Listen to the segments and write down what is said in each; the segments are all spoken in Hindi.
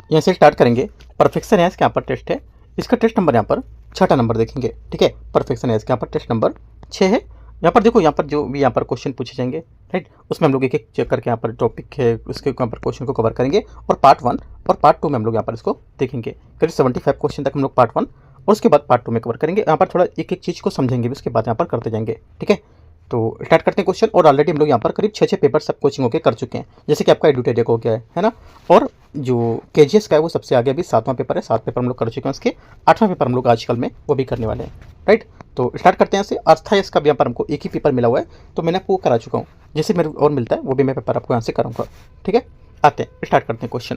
यहाँ से स्टार्ट करेंगे। परफेक्शन है इसके यहाँ पर टेस्ट है, इसका टेस्ट नंबर यहाँ पर 6ठा नंबर देखेंगे। ठीक है, परफेक्शन है इसके यहाँ पर टेस्ट नंबर 6 है। यहाँ पर देखो, यहाँ पर जो भी यहाँ पर क्वेश्चन पूछे जाएंगे, राइट, उसमें हम लोग एक एक चेक करके यहाँ पर टॉपिक है उसके यहाँ पर क्वेश्चन को कवर करेंगे। और पार्ट 1 और पार्ट 2 में हम लोग यहाँ पर इसको देखेंगे। करीब 75 क्वेश्चन तक हम लोग पार्ट 1 और उसके बाद पार्ट 2 में कवर करेंगे। यहाँ पर थोड़ा एक एक चीज़ को समझेंगे भी, उसके बाद यहाँ पर करते जाएंगे। ठीक है, तो स्टार्ट करते हैं क्वेश्चन। और ऑलरेडी हम लोग यहाँ पर करीब 6 पेपर सब कोचिंग होकर कर चुके हैं। जैसे कि आपका एडुटेक हो गया है ना, और जो केजीएस का है वो सबसे आगे अभी 7वां पेपर है, 7 पेपर हम लोग कर चुके हैं। उसके 8वां पेपर हम लोग आजकल में वो भी करने वाले हैं, राइट। तो स्टार्ट करते हैं यहाँ से। अर्थायस का भी यहाँ पर हमको एक ही पेपर मिला हुआ है, तो मैंने आपको करा चुका हूँ। जैसे मेरे और मिलता है वो भी मैं पेपर आपको यहाँ से कराऊंगा। ठीक है, आते हैं, स्टार्ट करते हैं क्वेश्चन।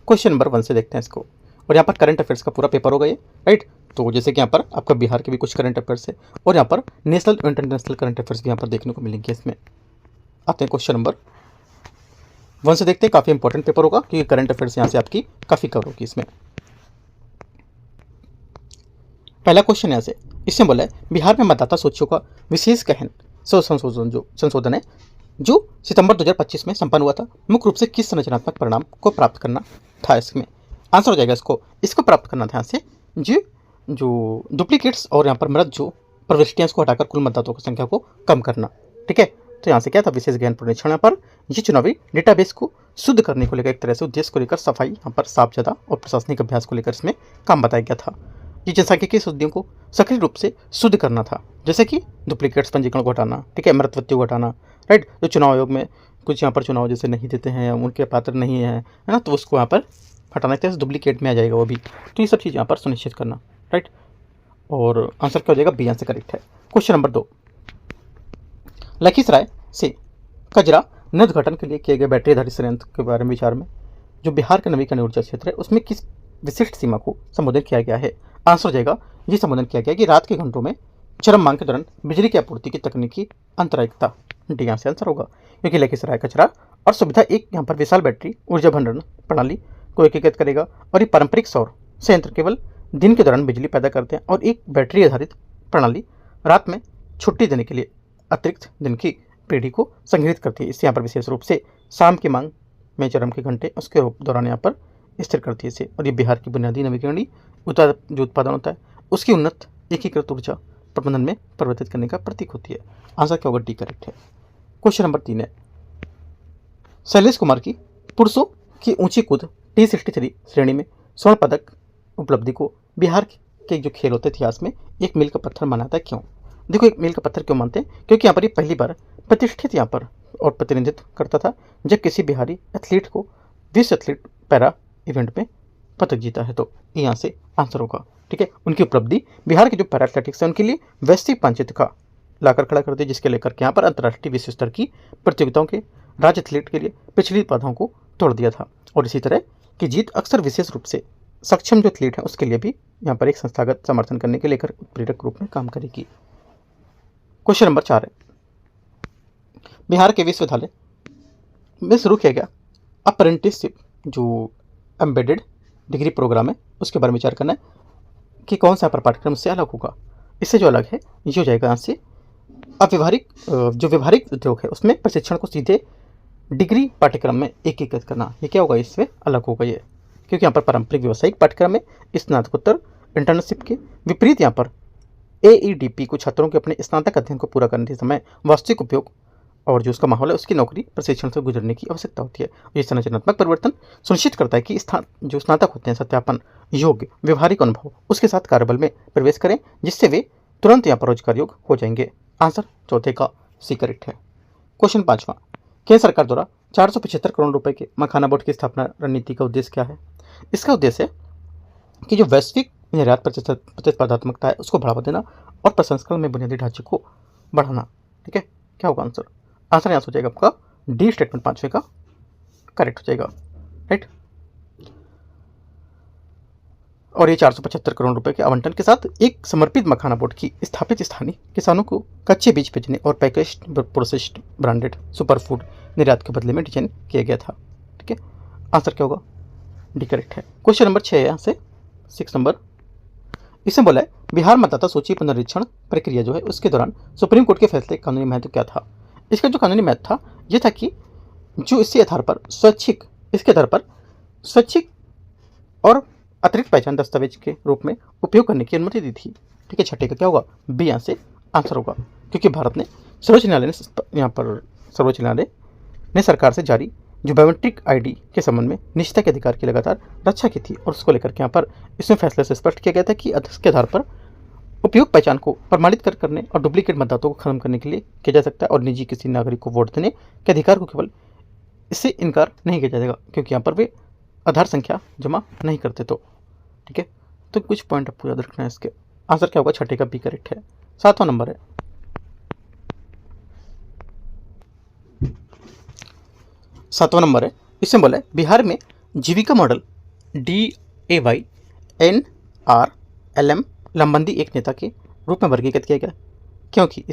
क्वेश्चन नंबर 1 से देखते हैं इसको। और यहाँ पर करंट अफेयर्स का पूरा पेपर होगा ये, राइट। तो जैसे कि यहाँ पर आपका बिहार के भी कुछ करंट अफेयर्स है, और यहाँ पर नेशनल और इंटरनेशनल करंट अफेयर्स भी यहाँ पर देखने को मिलेंगे इसमें। आते हैं क्वेश्चन नंबर 1 से देखते हैं। काफ़ी इंपॉर्टेंट पेपर होगा क्योंकि करंट अफेयर्स यहाँ से आपकी काफ़ी कवर होगी इसमें। पहला क्वेश्चन यहाँ से, इसमें बोला है बिहार में मतदाता सूचियों का विशेष गहन संशोधन है जो सितंबर 2025 में संपन्न हुआ था, मुख्य रूप से किस संरचनात्मक परिणाम को प्राप्त करना था। इसमें आंसर हो जाएगा इसको प्राप्त करना था यहाँ से जो डुप्लीकेट्स और यहाँ पर मृत जो प्रविष्टियाँ को हटाकर कुल मतदाताओं की संख्या को कम करना। ठीक है, तो यहाँ से क्या था, विशेष गहन पुनरीक्षण। यहाँ पर ये चुनावी डेटाबेस को शुद्ध करने को लेकर एक तरह से उद्देश्य को लेकर सफाई यहाँ पर साफ ज्यादा और प्रशासनिक अभ्यास को लेकर इसमें काम बताया गया था। ये जनसांख्यिकीय शुद्धियों को सक्रिय रूप से शुद्ध करना था, जैसे कि डुप्लीकेट्स पंजीकरण को हटाना, ठीक है, मृतवत्तियों को हटाना, राइट। जो चुनाव आयोग में कुछ यहाँ पर चुनाव जैसे नहीं देते हैं या उनके पात्र नहीं है ना, तो उसको यहाँ पर हटाना, एक तरह से डुप्लीकेट में आ जाएगा वो भी। तो ये सब चीज़ यहाँ पर सुनिश्चित करना, राइट। और आंसर क्या हो जाएगा, बी आंसर करेक्ट है। क्वेश्चन नंबर 2, लखीसराय से कजरा नवोद्घाटन के लिए किए गए बैटरी आधारित संयंत्र के बारे में विचार में जो बिहार का नवीकरणीय ऊर्जा क्षेत्र है उसमें किस विशिष्ट सीमा को संबोधित किया गया है। आंसर हो जाएगा, ये संबोधन किया गया कि रात के घंटों में चरम मांग के दौरान बिजली की आपूर्ति की तकनीकी अंतरायिकता। डी यहाँ से आंसर होगा, क्योंकि लखीसराय कचरा और सुविधा एक यहाँ पर विशाल बैटरी ऊर्जा भंडारण प्रणाली को एकीकृत करेगा। और ये पारंपरिक सौर संयंत्र केवल दिन के दौरान बिजली पैदा करते हैं और एक बैटरी आधारित प्रणाली रात में छुट्टी देने के लिए अतिरिक्त दिन की पीढ़ी को संग्रहित करती है। इससे यहाँ पर विशेष रूप से शाम की मांग में चरम के घंटे उसके दौरान यहाँ पर स्थिर करती है इसे। और ये बिहार की बुनियादी नवीकरणीय जो उत्पादन होता है उसकी उन्नत एकीकृत ऊर्जा प्रबंधन में परिवर्तित करने का प्रतीक होती है। आंसर क्या होगा, डी करेक्ट है। क्वेश्चन नंबर 3 है, शैलेश कुमार की पुरुषों की ऊंची कूद T63 श्रेणी में स्वर्ण पदक उपलब्धि को बिहार के जो खेल होते इतिहास में एक मील का पत्थर माना जाता है। क्यों? देखो, एक मील का पत्थर क्यों मानते हैं, क्योंकि यहाँ पर ये पहली बार प्रतिष्ठित यहाँ पर और प्रतिनिधित्व करता था जब किसी बिहारी एथलीट को विश्व एथलीट पैरा इवेंट में पदक जीता है। तो यहाँ से आंसर होगा, ठीक है। उनकी उपलब्धि बिहार के जो पैरा एथलेटिक्स है उनके लिए वैश्विक मानचित्र का लाकर खड़ा करती है, जिसके लेकर के यहाँ पर अंतर्राष्ट्रीय विश्व स्तर की प्रतियोगिताओं के राज्य एथलीट के लिए पिछली बाधाओं को तोड़ दिया था। और इसी तरह की जीत अक्सर विशेष रूप से सक्षम जो एथलीट है उसके लिए भी यहाँ पर एक संस्थागत समर्थन करने के लेकर प्रेरक रूप में काम करेगी। क्वेश्चन नंबर 4 है, बिहार के विश्वविद्यालय में शुरू किया गया अप्रेंटिसशिप जो एम्बेडेड डिग्री प्रोग्राम है उसके बारे में विचार करना है कि कौन सा पाठ्यक्रम उससे अलग होगा। इससे जो अलग है ये हो जाएगा यहाँ से जो व्यवहारिक उद्योग है उसमें प्रशिक्षण को सीधे डिग्री पाठ्यक्रम में एकीकृत करना। ये क्या होगा, इससे अलग होगा ये, क्योंकि यहाँ पर पारंपरिक व्यावसायिक पाठ्यक्रम में स्नातकोत्तर इंटर्नशिप के विपरीत यहाँ पर AEDP को छात्रों के अपने स्नातक अध्ययन को पूरा करने के समय वास्तविक उपयोग और जो उसका माहौल है उसकी नौकरी प्रशिक्षण से गुजरने की आवश्यकता होती है। ये संरचनात्मक परिवर्तन सुनिश्चित करता है कि जो स्नातक होते हैं सत्यापन योग्य व्यवहारिक अनुभव उसके साथ कार्यबल में प्रवेश करें, जिससे वे तुरंत यहाँ पर रोजगार योग्य हो जाएंगे। आंसर चौथे का सी करेक्ट है। क्वेश्चन 5वां, केंद्र सरकार द्वारा 475 करोड़ रुपए के मखाना बोर्ड की स्थापना रणनीति का उद्देश्य क्या है। इसका उद्देश्य है कि जो वैश्विक निर्यात प्रतिस्पर्धात्मकता है उसको बढ़ावा देना और प्रसंस्करण में बुनियादी ढांचे को बढ़ाना। ठीक है, क्या होगा आंसर, आंसर यहाँ हो जाएगा आपका डी स्टेटमेंट 5वें का करेक्ट हो जाएगा, राइट। और ये 475 करोड़ रुपए के आवंटन के साथ एक समर्पित मखाना बोर्ड की स्थापित स्थानीय किसानों को कच्चे बीज बेचने और packaged processed branded super food निर्यात के बदले में डिजाइन किया गया था। ठीक है, आंसर क्या होगा, डी करेक्ट है। क्वेश्चन नंबर 6 यहाँ से 6 नंबर, इसमें बोला है बिहार मतदाता सूची पुनरीक्षण प्रक्रिया जो है उसके दौरान सुप्रीम कोर्ट के फैसले का कानूनी महत्व क्या था। इसका जो कानूनी महत्व था यह था कि जो इसके आधार पर स्वैच्छिक और अतिरिक्त पहचान दस्तावेज के रूप में उपयोग करने की अनुमति दी थी। ठीक है, छठे का क्या होगा, बी यहाँ से आंसर होगा, क्योंकि भारत ने सर्वोच्च न्यायालय ने यहाँ पर सर्वोच्च न्यायालय ने सरकार से जारी जो बायोमेट्रिक आईडी के संबंध में निजता के अधिकार की लगातार रक्षा की थी, और उसको लेकर के यहाँ पर इसमें फैसले से स्पष्ट किया गया था कि इसके आधार पर उपयोग पहचान को प्रमाणित करने और डुप्लीकेट मतदाताओं को खत्म करने के लिए किया जा सकता है, और निजी किसी नागरिक को वोट देने के अधिकार को केवल इससे इनकार नहीं किया जाएगा क्योंकि यहाँ पर वे आधार संख्या जमा नहीं करते। तो ठीक है, तो कुछ पॉइंट आपको याद रखना है। इसके आंसर क्या होगा, छठे का बी करेक्ट है। 7वां नंबर है, 7वां नंबर है, इसमें बोला है बिहार में जीविका मॉडल DAYNRLM लंबंदी एक नेता के रूप में वर्गीकृत किया गया क्योंकि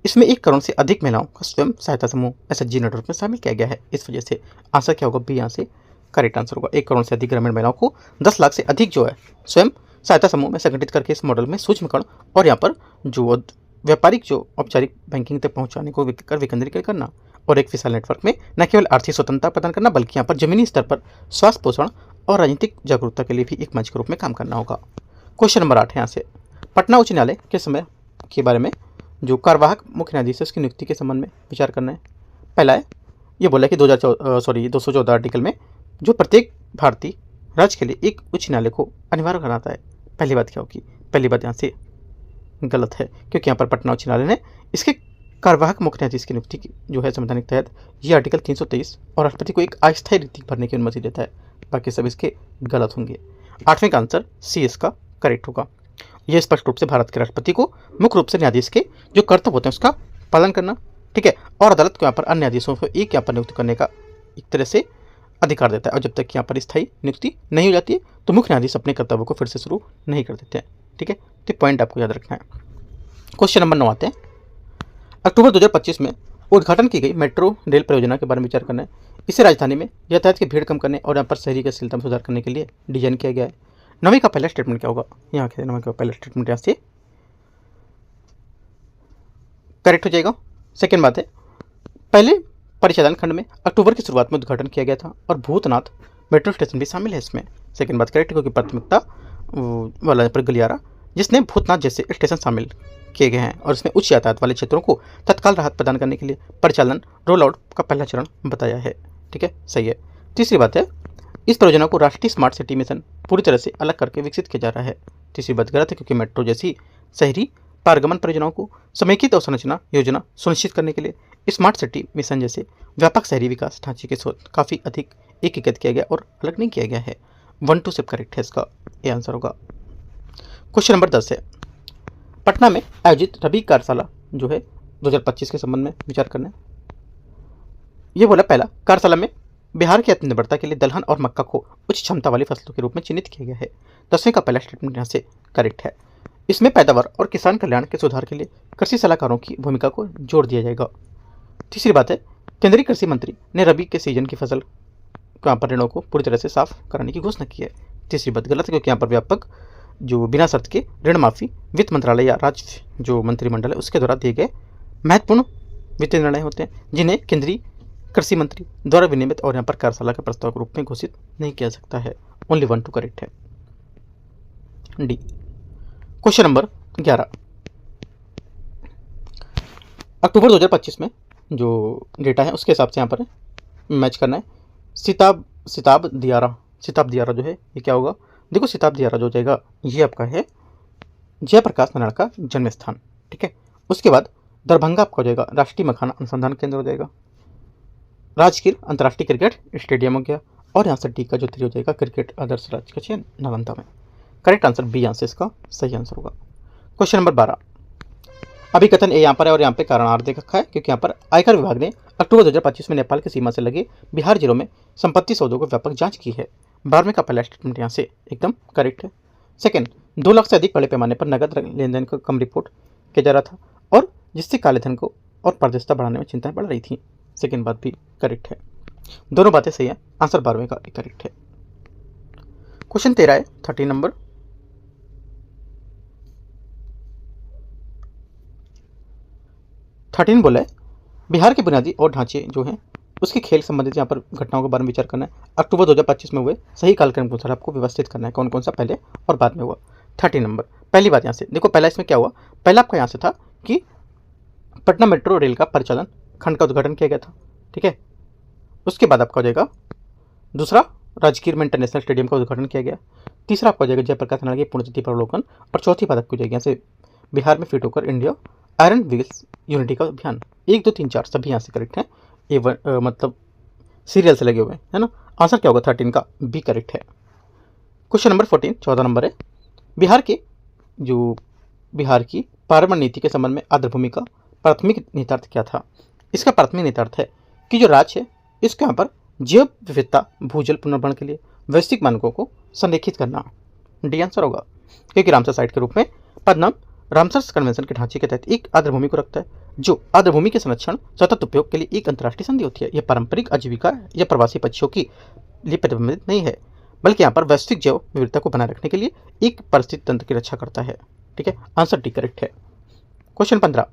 इसमें 1 करोड़ से अधिक महिलाओं का स्वयं सहायता समूह SHG नेटवर्क में शामिल किया गया है। इस वजह से आंसर क्या होगा, बी यहाँ से करेक्ट आंसर होगा। 1 करोड़ से अधिक ग्रामीण महिलाओं को 10 लाख से अधिक जो है स्वयं सहायता समूह में संगठित करके इस मॉडल में सूक्ष्मकरण और यहाँ पर जो व्यापारिक जो औपचारिक बैंकिंग तक पहुँचाने को विकेंद्रीकरण करना, और एक विशाल नेटवर्क में न केवल आर्थिक स्वतंत्रता प्रदान करना बल्कि यहाँ पर जमीनी स्तर पर स्वास्थ्य पोषण और राजनीतिक जागरूकता के लिए भी एक मंच के रूप में काम करना होगा। क्वेश्चन नंबर 8 है यहाँ से, पटना उच्च न्यायालय के समय के बारे में जो कार्यवाहक मुख्य न्यायाधीश है उसकी नियुक्ति के संबंध में विचार करना है। पहला है, ये बोला कि 214 आर्टिकल में जो प्रत्येक भारतीय राज्य के लिए एक उच्च न्यायालय को अनिवार्य बनाता है। पहली बात क्या होगी, पहली बात यहाँ से गलत है क्योंकि यहाँ पर पटना उच्च न्यायालय ने इसके कार्यवाहक मुख्य न्यायाधीश की नियुक्ति की जो है संवैधानिक तहत ये आर्टिकल 323 और राष्ट्रपति को एक अस्थायी रीति भरने की अनुमति देता है। बाकी सब इसके गलत होंगे। 8वें का आंसर सी इसका करेक्ट होगा। यह स्पष्ट रूप से भारत के राष्ट्रपति को मुख्य रूप से न्यायाधीश के जो कर्तव्य होते हैं उसका पालन करना, ठीक है, और अदालत को यहाँ पर अन्य न्यायाधीशों को एक यहाँ पर नियुक्त करने का एक तरह से अधिकार देता है, और जब तक यहाँ पर स्थायी नियुक्ति नहीं हो जाती है तो मुख्य न्यायाधीश अपने कर्तव्यों को फिर से शुरू नहीं कर देते हैं। ठीक है, तो पॉइंट आपको याद रखना है। क्वेश्चन नंबर 9 आते हैं, अक्टूबर 2025 में उद्घाटन की गई मेट्रो रेल परियोजना के बारे में विचार करना है। इसे राजधानी में यातायात की भीड़ कम करने और यहाँ पर शहरी गतिशीलता में सुधार करने के लिए डिजाइन किया गया है। 9वीं का पहला स्टेटमेंट क्या होगा, यहाँ के 9वीं का पहला स्टेटमेंट यहाँ से करेक्ट हो जाएगा। सेकेंड बात है, पहले परिचालन खंड में अक्टूबर की शुरुआत में उद्घाटन किया गया था और भूतनाथ मेट्रो स्टेशन भी शामिल है इसमें। सेकेंड बात करेक्ट क्योंकि प्राथमिकता वाला पर गलियारा जिसने भूतनाथ जैसे स्टेशन शामिल किए गए हैं और इसमें उच्च यातायात वाले क्षेत्रों को तत्काल राहत प्रदान करने के लिए परिचालन रोल आउट का पहला चरण बताया है। ठीक है, सही है। तीसरी बात है, इस परियोजना को राष्ट्रीय स्मार्ट सिटी मिशन पूरी तरह से अलग करके विकसित किया जा रहा है। तीसरी बात गलत है क्योंकि मेट्रो जैसी शहरी पारगमन परियोजनाओं को समेकित अवसंरचना योजना सुनिश्चित करने के लिए स्मार्ट सिटी मिशन जैसे व्यापक शहरी विकास ढांचे के स्रोत काफ़ी अधिक एकीकृत किया गया और अलग नहीं किया गया है। 1 2 सिर्फ करेक्ट है, इसका ये आंसर होगा। क्वेश्चन नंबर 10 है, पटना में आयोजित रबी कार्यशाला जो है 2025 के संबंध में विचार करना है। ये बोला पहला, कार्यशाला में बिहार की आत्मनिर्भरता के लिए दलहन और मक्का को उच्च क्षमता वाली फसलों के रूप में चिन्हित किया गया है। 10वें का पहला स्टेटमेंट यहाँ से करेक्ट है। इसमें पैदावार और किसान कल्याण के सुधार के लिए कृषि सलाहकारों की भूमिका को जोड़ दिया जाएगा। तीसरी बात है, केंद्रीय कृषि मंत्री ने रबी के सीजन की फसल पर ऋणों को पूरी तरह से साफ कराने की घोषणा की है। तीसरी बात गलत है क्योंकि यहाँ पर व्यापक जो बिना शर्त के ऋण माफी वित्त मंत्रालय या राज्य जो मंत्रिमंडल है उसके द्वारा दिए गए महत्वपूर्ण वित्तीय निर्णय होते हैं जिन्हें केंद्रीय कृषि मंत्री द्वारा विनियमित और यहाँ पर कार्यशाला के प्रस्ताव के रूप में घोषित नहीं किया सकता है। ओनली 1 2 करेक्ट है, डी। क्वेश्चन नंबर 11, अक्टूबर 2025 में जो डेटा है उसके हिसाब से यहाँ पर मैच करना है। सिताब दियारा जो है ये क्या होगा, देखो सिताब दियारा जो हो जाएगा ये आपका है जयप्रकाश नारायण का जन्म स्थान। ठीक है, उसके बाद दरभंगा आपका हो जाएगा राष्ट्रीय मखाना अनुसंधान केंद्र हो जाएगा। राजगीर अंतर्राष्ट्रीय क्रिकेट स्टेडियम हो गया, और यहाँ से डी का जो 3 हो जाएगा क्रिकेट आदर्श राज्य का चयन नालंदा में। करेक्ट आंसर बी यहाँ से इसका सही आंसर होगा। क्वेश्चन नंबर 12, अभी कथन ए यहाँ पर है और यहाँ पे कारण आर दे रखा है क्योंकि यहाँ पर आयकर विभाग ने अक्टूबर 2025 में नेपाल की सीमा से लगे बिहार जिलों में संपत्ति सौदों को व्यापक जांच की है। 12वें का पहला स्टेटमेंट यहाँ से एकदम करेक्ट है। सेकंड, 2 लाख से अधिक बड़े पैमाने पर नगद लेन देन को कम रिपोर्ट किया जा रहा था और जिससे काले धन को और पारदर्शिता बढ़ाने में चिंताएं बढ़ रही थी। सेकेंड बात भी करेक्ट है, दोनों बातें सही है। आंसर 12वें का करेक्ट है। क्वेश्चन 13 है 13 नंबर, बोला है बिहार के बुनियादी और ढांचे जो हैं उसकी खेल संबंधित यहाँ पर घटनाओं के बारे में विचार करना है। अक्टूबर 2025 में हुए सही कालक्रम के अनुसार आपको व्यवस्थित करना है कौन कौन सा पहले और बाद में हुआ। 30 नंबर, पहली बात यहाँ से देखो, पहला इसमें क्या हुआ, पहला आपका यहाँ से था कि पटना मेट्रो रेल का परिचालन खंड का उद्घाटन किया गया था, ठीक है। उसके बाद आपका हो जाएगा दूसरा, राजगीर में इंटरनेशनल स्टेडियम का उद्घाटन किया गया। तीसरा आपका हो जाएगा जयप्रकाश नारायण की पुण्यतिथि पर अवलोकन। और चौथी बात आपकी हो जाएगी यहाँ से बिहार में फिट होकर इंडिया आयरन व्हील्स यूनिटी का अभियान। 1 2 3 4 सभी यहाँ से करेक्ट है, ये मतलब सीरियल से लगे हुए हैं, है ना। आंसर क्या होगा 13 का बी करेक्ट है। क्वेश्चन नंबर 14, 14 नंबर है, बिहार की पार्वण नीति के संबंध में आर्द्रभूमि का प्राथमिक निहितार्थ क्या था। इसका प्राथमिक निहितार्थ है कि जो राज्य है इसके यहाँ पर जैव विविधता भूजल पुनर्भरण के लिए वैश्विक मानकों को संरेखित करना। डी आंसर होगा, क्योंकि रामसर साइट के रूप में पदनाम रामसर कन्वेंशन के ढांचे के तहत एक आर्द्रभूमि को रखता है, जो आर्द्रभूमि के संरक्षण सतत उपयोग के लिए एक अंतर्राष्ट्रीय संधि होती है। यह पारंपरिक आजीविका या प्रवासी पक्षियों की लिए प्रतिबंधित नहीं है, बल्कि यहाँ पर वैश्विक जैव विविधता को बनाए रखने के लिए एक परिस्थिति तंत्र की रक्षा करता है, ठीक है। आंसर डी करेक्ट है। क्वेश्चन 15,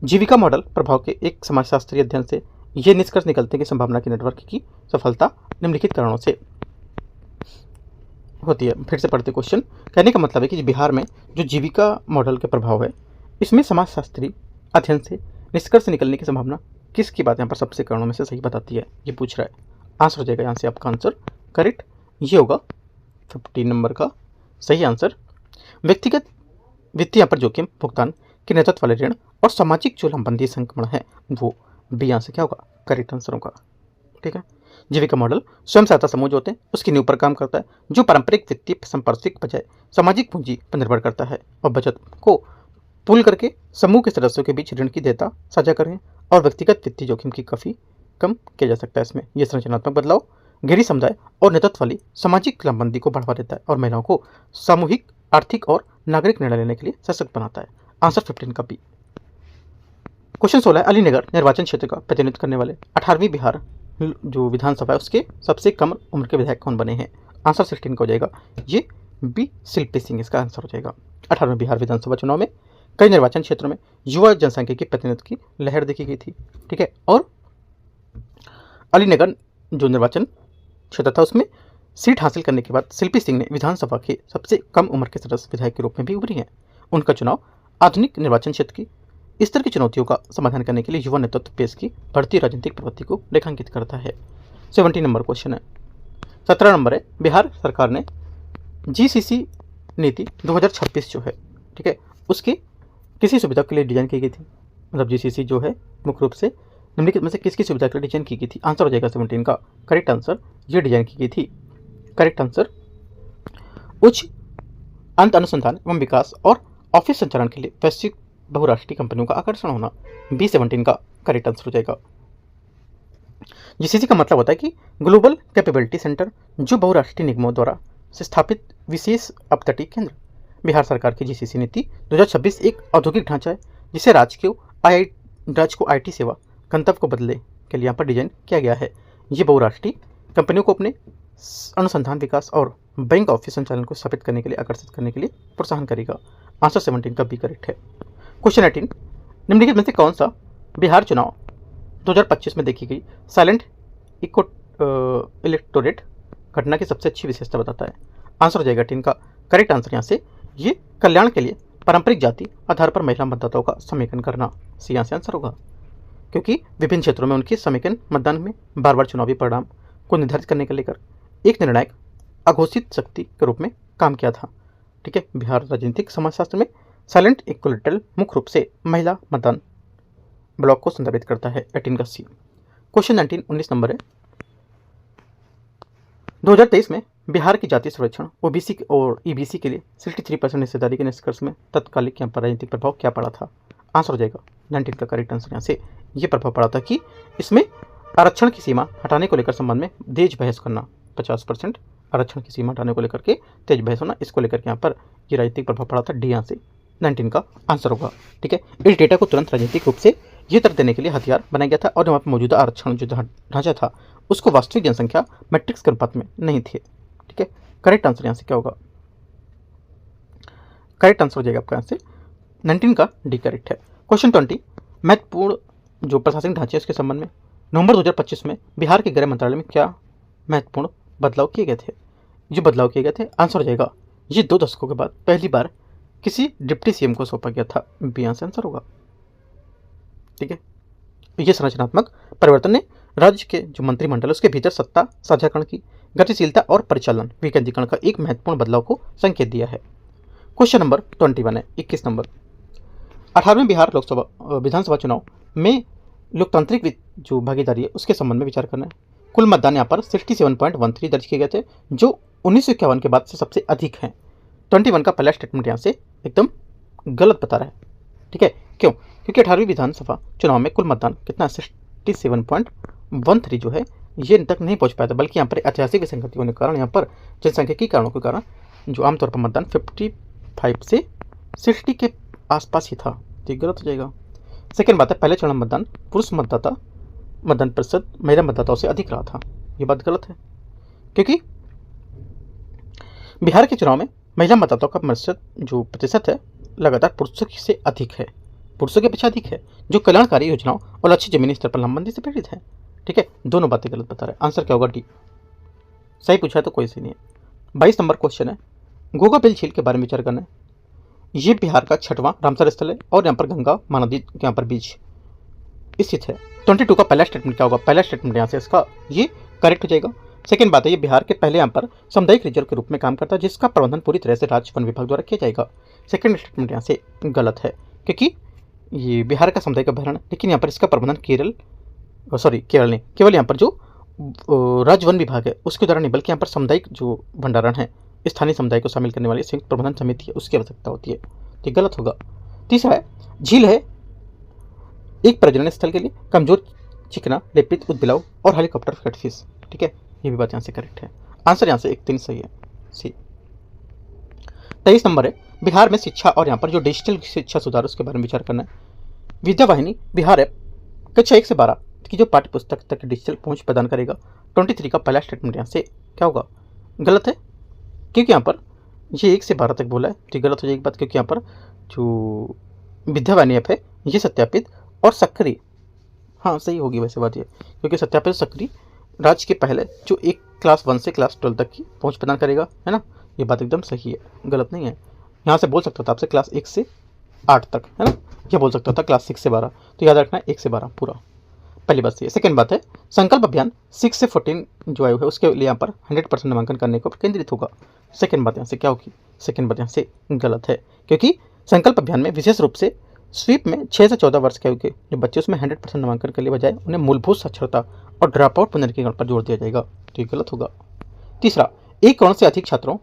जीविका मॉडल प्रभाव के एक समाजशास्त्रीय अध्ययन से यह निष्कर्ष निकलते हैं कि संभावना के नेटवर्क की सफलता निम्नलिखित कारणों से होती है। फिर से पढ़ते क्वेश्चन, कहने का मतलब है कि बिहार में जो जीविका मॉडल के प्रभाव है इसमें समाजशास्त्री अध्ययन से निष्कर्ष निकलने की संभावना किसकी बात यहाँ पर सबसे कारणों में से सही बताती है, ये पूछ रहा है। आंसर हो जाएगा यहाँ से आपका आंसर करेक्ट, ये होगा 15 नंबर का सही आंसर। व्यक्तिगत वित्तीय यहाँ पर जोखिम भुगतान के नेतृत्व वाले ऋण और सामाजिक जो लंबंदी संक्रमण है वो बी यहाँ से क्या होगा करेक्ट आंसर होगा, ठीक है। जीविका मॉडल स्वयं सहायता समूह जो होते हैं उसकी नींव पर काम करता है, जो पारंपरिक वित्तीय संपार्श्विक बजाय सामाजिक पूंजी पर निर्भर करता है और बचत को पूल करके समूह के सदस्यों के बीच ऋण की देयता साझा करें और व्यक्तिगत वित्तीय जोखिम की काफी कम किया जा सकता है। इसमें यह संरचनात्मक बदलाव गहरी समुदाय और नेतृत्व वाली सामाजिक लंबंदी को बढ़ावा देता है और महिलाओं को सामूहिक आर्थिक और नागरिक निर्णय लेने के लिए सशक्त बनाता है। आंसर 15 का बी। क्वेश्चन 16, अलीनगर निर्वाचन क्षेत्र का प्रतिनिधित्व करने वाले 18वीं बिहार जो विधानसभा है उसके सबसे कम उम्र के विधायक कौन बने हैं। आंसर 16 का हो जाएगा ये बी शिल्पी सिंह, इसका आंसर हो जाएगा। 18वें बिहार विधानसभा चुनाव में कई निर्वाचन क्षेत्रों में युवा जनसंख्या की प्रतिनिधित्व की लहर देखी गई थी, ठीक है। और अलीनगर जो निर्वाचन क्षेत्र था उसमें सीट हासिल करने के बाद शिल्पी सिंह ने विधानसभा के सबसे कम उम्र के सदस्य विधायक के रूप में भी उभरी हैं। उनका चुनाव आधुनिक निर्वाचन क्षेत्र की इस तरह की चुनौतियों का समाधान करने के लिए युवा नेतृत्व पेश की बढ़ती राजनीतिक प्रवृत्ति को रेखांकित करता है। 17 नंबर क्वेश्चन है। 17 नंबर है, बिहार सरकार ने जीसीसी नीति 2026 जो है, ठीक है, उसकी किसी सुविधा के लिए डिजाइन की गई थी। मतलब जीसीसी जो है मुख्य रूप से निम्नलिखित में से किसकी सुविधा के लिए डिजाइन की गई थी। आंसर हो जाएगा 17 का करेक्ट आंसर, ये डिजाइन की गई थी। करेक्ट आंसर उच्च अंत अनुसंधान एवं विकास और ऑफिस संचालन के लिए वैश्विक बहुराष्ट्रीय कंपनियों का आकर्षण होना। बी 17 का करेक्ट आंसर हो जाएगा। जीसीसी का मतलब होता है कि ग्लोबल कैपेबिलिटी सेंटर, जो बहुराष्ट्रीय निगमों द्वारा स्थापित विशेष अपतटीय केंद्र। बिहार सरकार की जीसीसी नीति 2026 एक औद्योगिक ढांचा है जिसे राज्य को आईटी सेवा गंतव्य को बदलने के लिए यहाँ पर डिजाइन किया गया है। ये बहुराष्ट्रीय कंपनियों को अपने अनुसंधान विकास और बैंक ऑफिस संचालन को स्थापित करने के लिए आकर्षित करने के लिए प्रोत्साहन करेगा। आंसर 17 का बी करेक्ट है। क्वेश्चन 18, निम्नलिखित में से कौन सा बिहार चुनाव 2025 में देखी गई साइलेंट इलेक्टोरेट घटना की सबसे अच्छी विशेषता बताता है। आंसर हो जाएगा 18 का करेक्ट आंसर यहाँ से ये कल्याण के लिए पारंपरिक जाति आधार पर महिला मतदाताओं का समेकन करना। सी यहाँ से आंसर होगा, क्योंकि विभिन्न क्षेत्रों में उनकी समेकन मतदान में बार बार चुनावी परिणाम को निर्धारित करने के लेकर एक निर्णायक अघोषित शक्ति के रूप में काम किया था, ठीक है। बिहार राजनीतिक समाजशास्त्र में साइलेंट इक्वलिटल मुख्य रूप से महिला मतदान ब्लॉक को संदर्भित करता है। 18 का सी। क्वेश्चन 19, 19 नंबर है। 2023 में बिहार की जातीय सर्वेक्षण ओबीसी और ईबीसी के लिए 63% हिस्सेदारी के निष्कर्ष में तत्कालिक यहाँ पर राजनीतिक प्रभाव क्या पड़ा था। आंसर हो जाएगा 19 का करेक्ट आंसर यहाँ से ये प्रभाव पड़ा था कि इसमें आरक्षण की सीमा हटाने को लेकर संबंध में तेज बहस करना। 50% आरक्षण की सीमा हटाने को लेकर के तेज बहस होना, इसको लेकर के यहाँ पर ये राजनीतिक प्रभाव पड़ा था। डी यहाँ से 19 का आंसर होगा, ठीक है। इस डेटा को तुरंत राजनीतिक रूप से ये तर्क देने के लिए हथियार बनाया गया था और वहाँ पर मौजूदा आरक्षण जो ढांचा था उसको वास्तविक जनसंख्या मैट्रिक्स के अनुपात में नहीं थे, ठीक है। करेक्ट आंसर यहाँ से क्या होगा, करेक्ट आंसर हो जाएगा आपका यहाँ से 19 का डी करेक्ट है। क्वेश्चन 20, महत्वपूर्ण जो प्रशासनिक ढांचे उसके संबंध में नवंबर 2025 में बिहार के गृह मंत्रालय में क्या महत्वपूर्ण बदलाव किए गए थे? जो बदलाव किए गए थे, आंसर हो जाएगा ये 2 दशकों के बाद पहली बार किसी डिप्टी सीएम को सौंपा गया था। बी आंसर होगा। ठीक है, ये संरचनात्मक परिवर्तन ने राज्य के जो मंत्रिमंडल उसके भीतर सत्ता साझाकरण की गतिशीलता और परिचालन विकेंद्रीकरण का एक महत्वपूर्ण बदलाव को संकेत दिया है। क्वेश्चन नंबर 21 है, 21 नंबर। 18वें बिहार लोकसभा विधानसभा चुनाव में लोकतांत्रिक जो भागीदारी है उसके संबंध में विचार करना है। कुल मतदान यहाँ पर 67.13 दर्ज किए गए थे, जो 1951 के बाद से सबसे अधिक हैं। 21 का पहला स्टेटमेंट यहाँ से एकदम गलत बता रहा है। ठीक है, क्यों? क्योंकि 18वीं विधानसभा चुनाव में कुल मतदान कितना 67.13 जो है ये तक नहीं पहुंच पाया था, बल्कि यहाँ पर ऐतिहासिक विसंगति होने के कारण यहाँ पर जनसंख्यिकी कारणों के कारण जो आमतौर पर मतदान 55 से 60 के आसपास ही था। तो गलत हो जाएगा। सेकेंड बात है, पहले चरण मतदान पुरुष मतदान प्रतिशत महिला मतदाताओं से अधिक रहा था। ये बात गलत है, क्योंकि बिहार के चुनाव में महिला मतदाताओं का प्रतिशत है लगातार पुरुषों से अधिक है, पुरुषों के पीछे अधिक है, जो कल्याणकारी योजनाओं और अच्छी जमीनी स्तर पर लामबंदी से प्रेरित है। ठीक है, दोनों बातें गलत बता रहे हैं। आंसर क्या होगा? डी। सही पूछा है तो कोई सही नहीं है। 22 नंबर क्वेश्चन है, घोघा बिल झील के बारे में विचार करना है। ये बिहार का 6वां रामसर स्थल है और यहाँ पर गंगा महानदी के यहाँ पर बीच स्थित है। 22 का पहला स्टेटमेंट क्या होगा? पहला स्टेटमेंट यहाँ से इसका ये करेक्ट हो जाएगा। सेकेंड बात है, ये बिहार के पहले यहाँ पर सामुदायिक रिजर्व के रूप में काम करता है, जिसका प्रबंधन पूरी तरह से राज्य वन विभाग द्वारा किया जाएगा। सेकेंड स्टेटमेंट यहाँ से गलत है, क्योंकि ये बिहार का सामुदायिक अभ्यारण्य, लेकिन यहाँ पर इसका प्रबंधन केवल यहाँ पर जो राज्य वन विभाग है उसके द्वारा नहीं, बल्कि यहाँ पर सामुदायिक जो भंडारण है, स्थानीय समुदाय को शामिल करने वाली संयुक्त प्रबंधन समिति है, उसकी आवश्यकता होती है। तो गलत होगा। तीसरा है, झील है एक प्रजनन स्थल के लिए कमजोर चिकना लेपित उद्बिलाव और हेलीकॉप्टर कैटफिश। ठीक है, ये भी बात यहाँ से करेक्ट है। आंसर यहाँ से 1-3 सही है, सी। 23 नंबर है, बिहार में शिक्षा और यहाँ पर जो डिजिटल शिक्षा सुधार उसके बारे में विचार करना है। विद्या वाहिनी बिहार ऐप कक्षा 1 से 12 की जो पाठ्य पुस्तक तक डिजिटल पहुंच प्रदान करेगा। 23 का पहला स्टेटमेंट यहाँ से क्या होगा? गलत है, क्योंकि यहाँ पर ये 1 से 12 तक बोला है। तो गलत हो जाएगी बात, क्योंकि यहाँ पर जो विद्या वाहिनी ऐप है ये सत्यापित और सक्रिय, हाँ सही होगी वैसे बात ये, क्योंकि सत्यापित सक्रिय राज्य के पहले जो एक क्लास 1 से क्लास 12 तक की पहुंच प्रदान करेगा, है ना। ये बात एकदम सही है, गलत नहीं है। यहाँ से बोल सकता था आपसे क्लास 1 से 8 तक, है ना, यह बोल सकता था क्लास 6 से 12। तो याद रखना है 1 से 12 पूरा, पहली बात ये। सेकंड बात है, संकल्प अभियान 6 से 14 जो आयु है उसके लिए यहाँ पर 100% नामांकन करने को केंद्रित होगा। सेकंड बात यहाँ से क्या होगी? सेकंड बात यहाँ से गलत है, क्योंकि संकल्प अभियान में विशेष रूप से स्वीप में 6 से 14 वर्ष के आयु के जो बच्चे उसमें 100% नामांकन के लिए बजाय उन्हें मूलभूत साक्षरता और ड्रॉप आउट पुनर्गीकरण पर जोर दिया जाएगा। तो ये गलत होगा। तीसरा, 1 करोड़ से अधिक छात्रों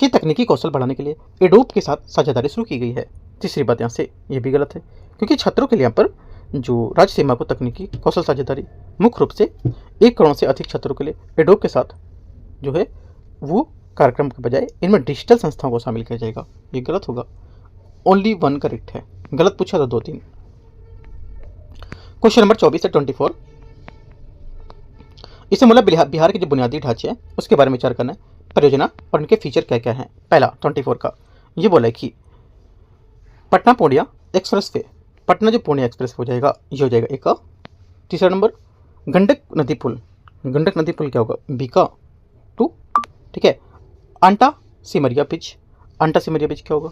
के तकनीकी कौशल बढ़ाने के लिए एडोब के साथ साझेदारी शुरू की गई है। तीसरी बात यहाँ से ये भी गलत है, क्योंकि छात्रों के लिए यहाँ पर जो राज्य सीमा को तकनीकी कौशल साझेदारी मुख्य रूप से 1 करोड़ से अधिक छात्रों के लिए एडोब के साथ जो है वो कार्यक्रम के बजाय इनमें डिजिटल संस्थाओं को शामिल किया जाएगा। ये गलत होगा। ओनली 1 करेक्ट है, गलत पूछा था 2-3। क्वेश्चन नंबर 24 से 24, इससे मतलब बिहार के जो बुनियादी ढांचे हैं उसके बारे में विचार करना है, परियोजना और इनके फीचर क्या क्या हैं। पहला 24 का ये बोला है कि पटना पूर्णिया एक्सप्रेस वे, पटना जो पूर्णिया एक्सप्रेस हो जाएगा ये हो जाएगा 1 का। तीसरा नंबर, गंडक नदी पुल, गंडक नदी पुल क्या होगा? B का 2। ठीक है, अंटा सिमरिया ब्रिज, अंटा सिमरिया ब्रिज क्या होगा?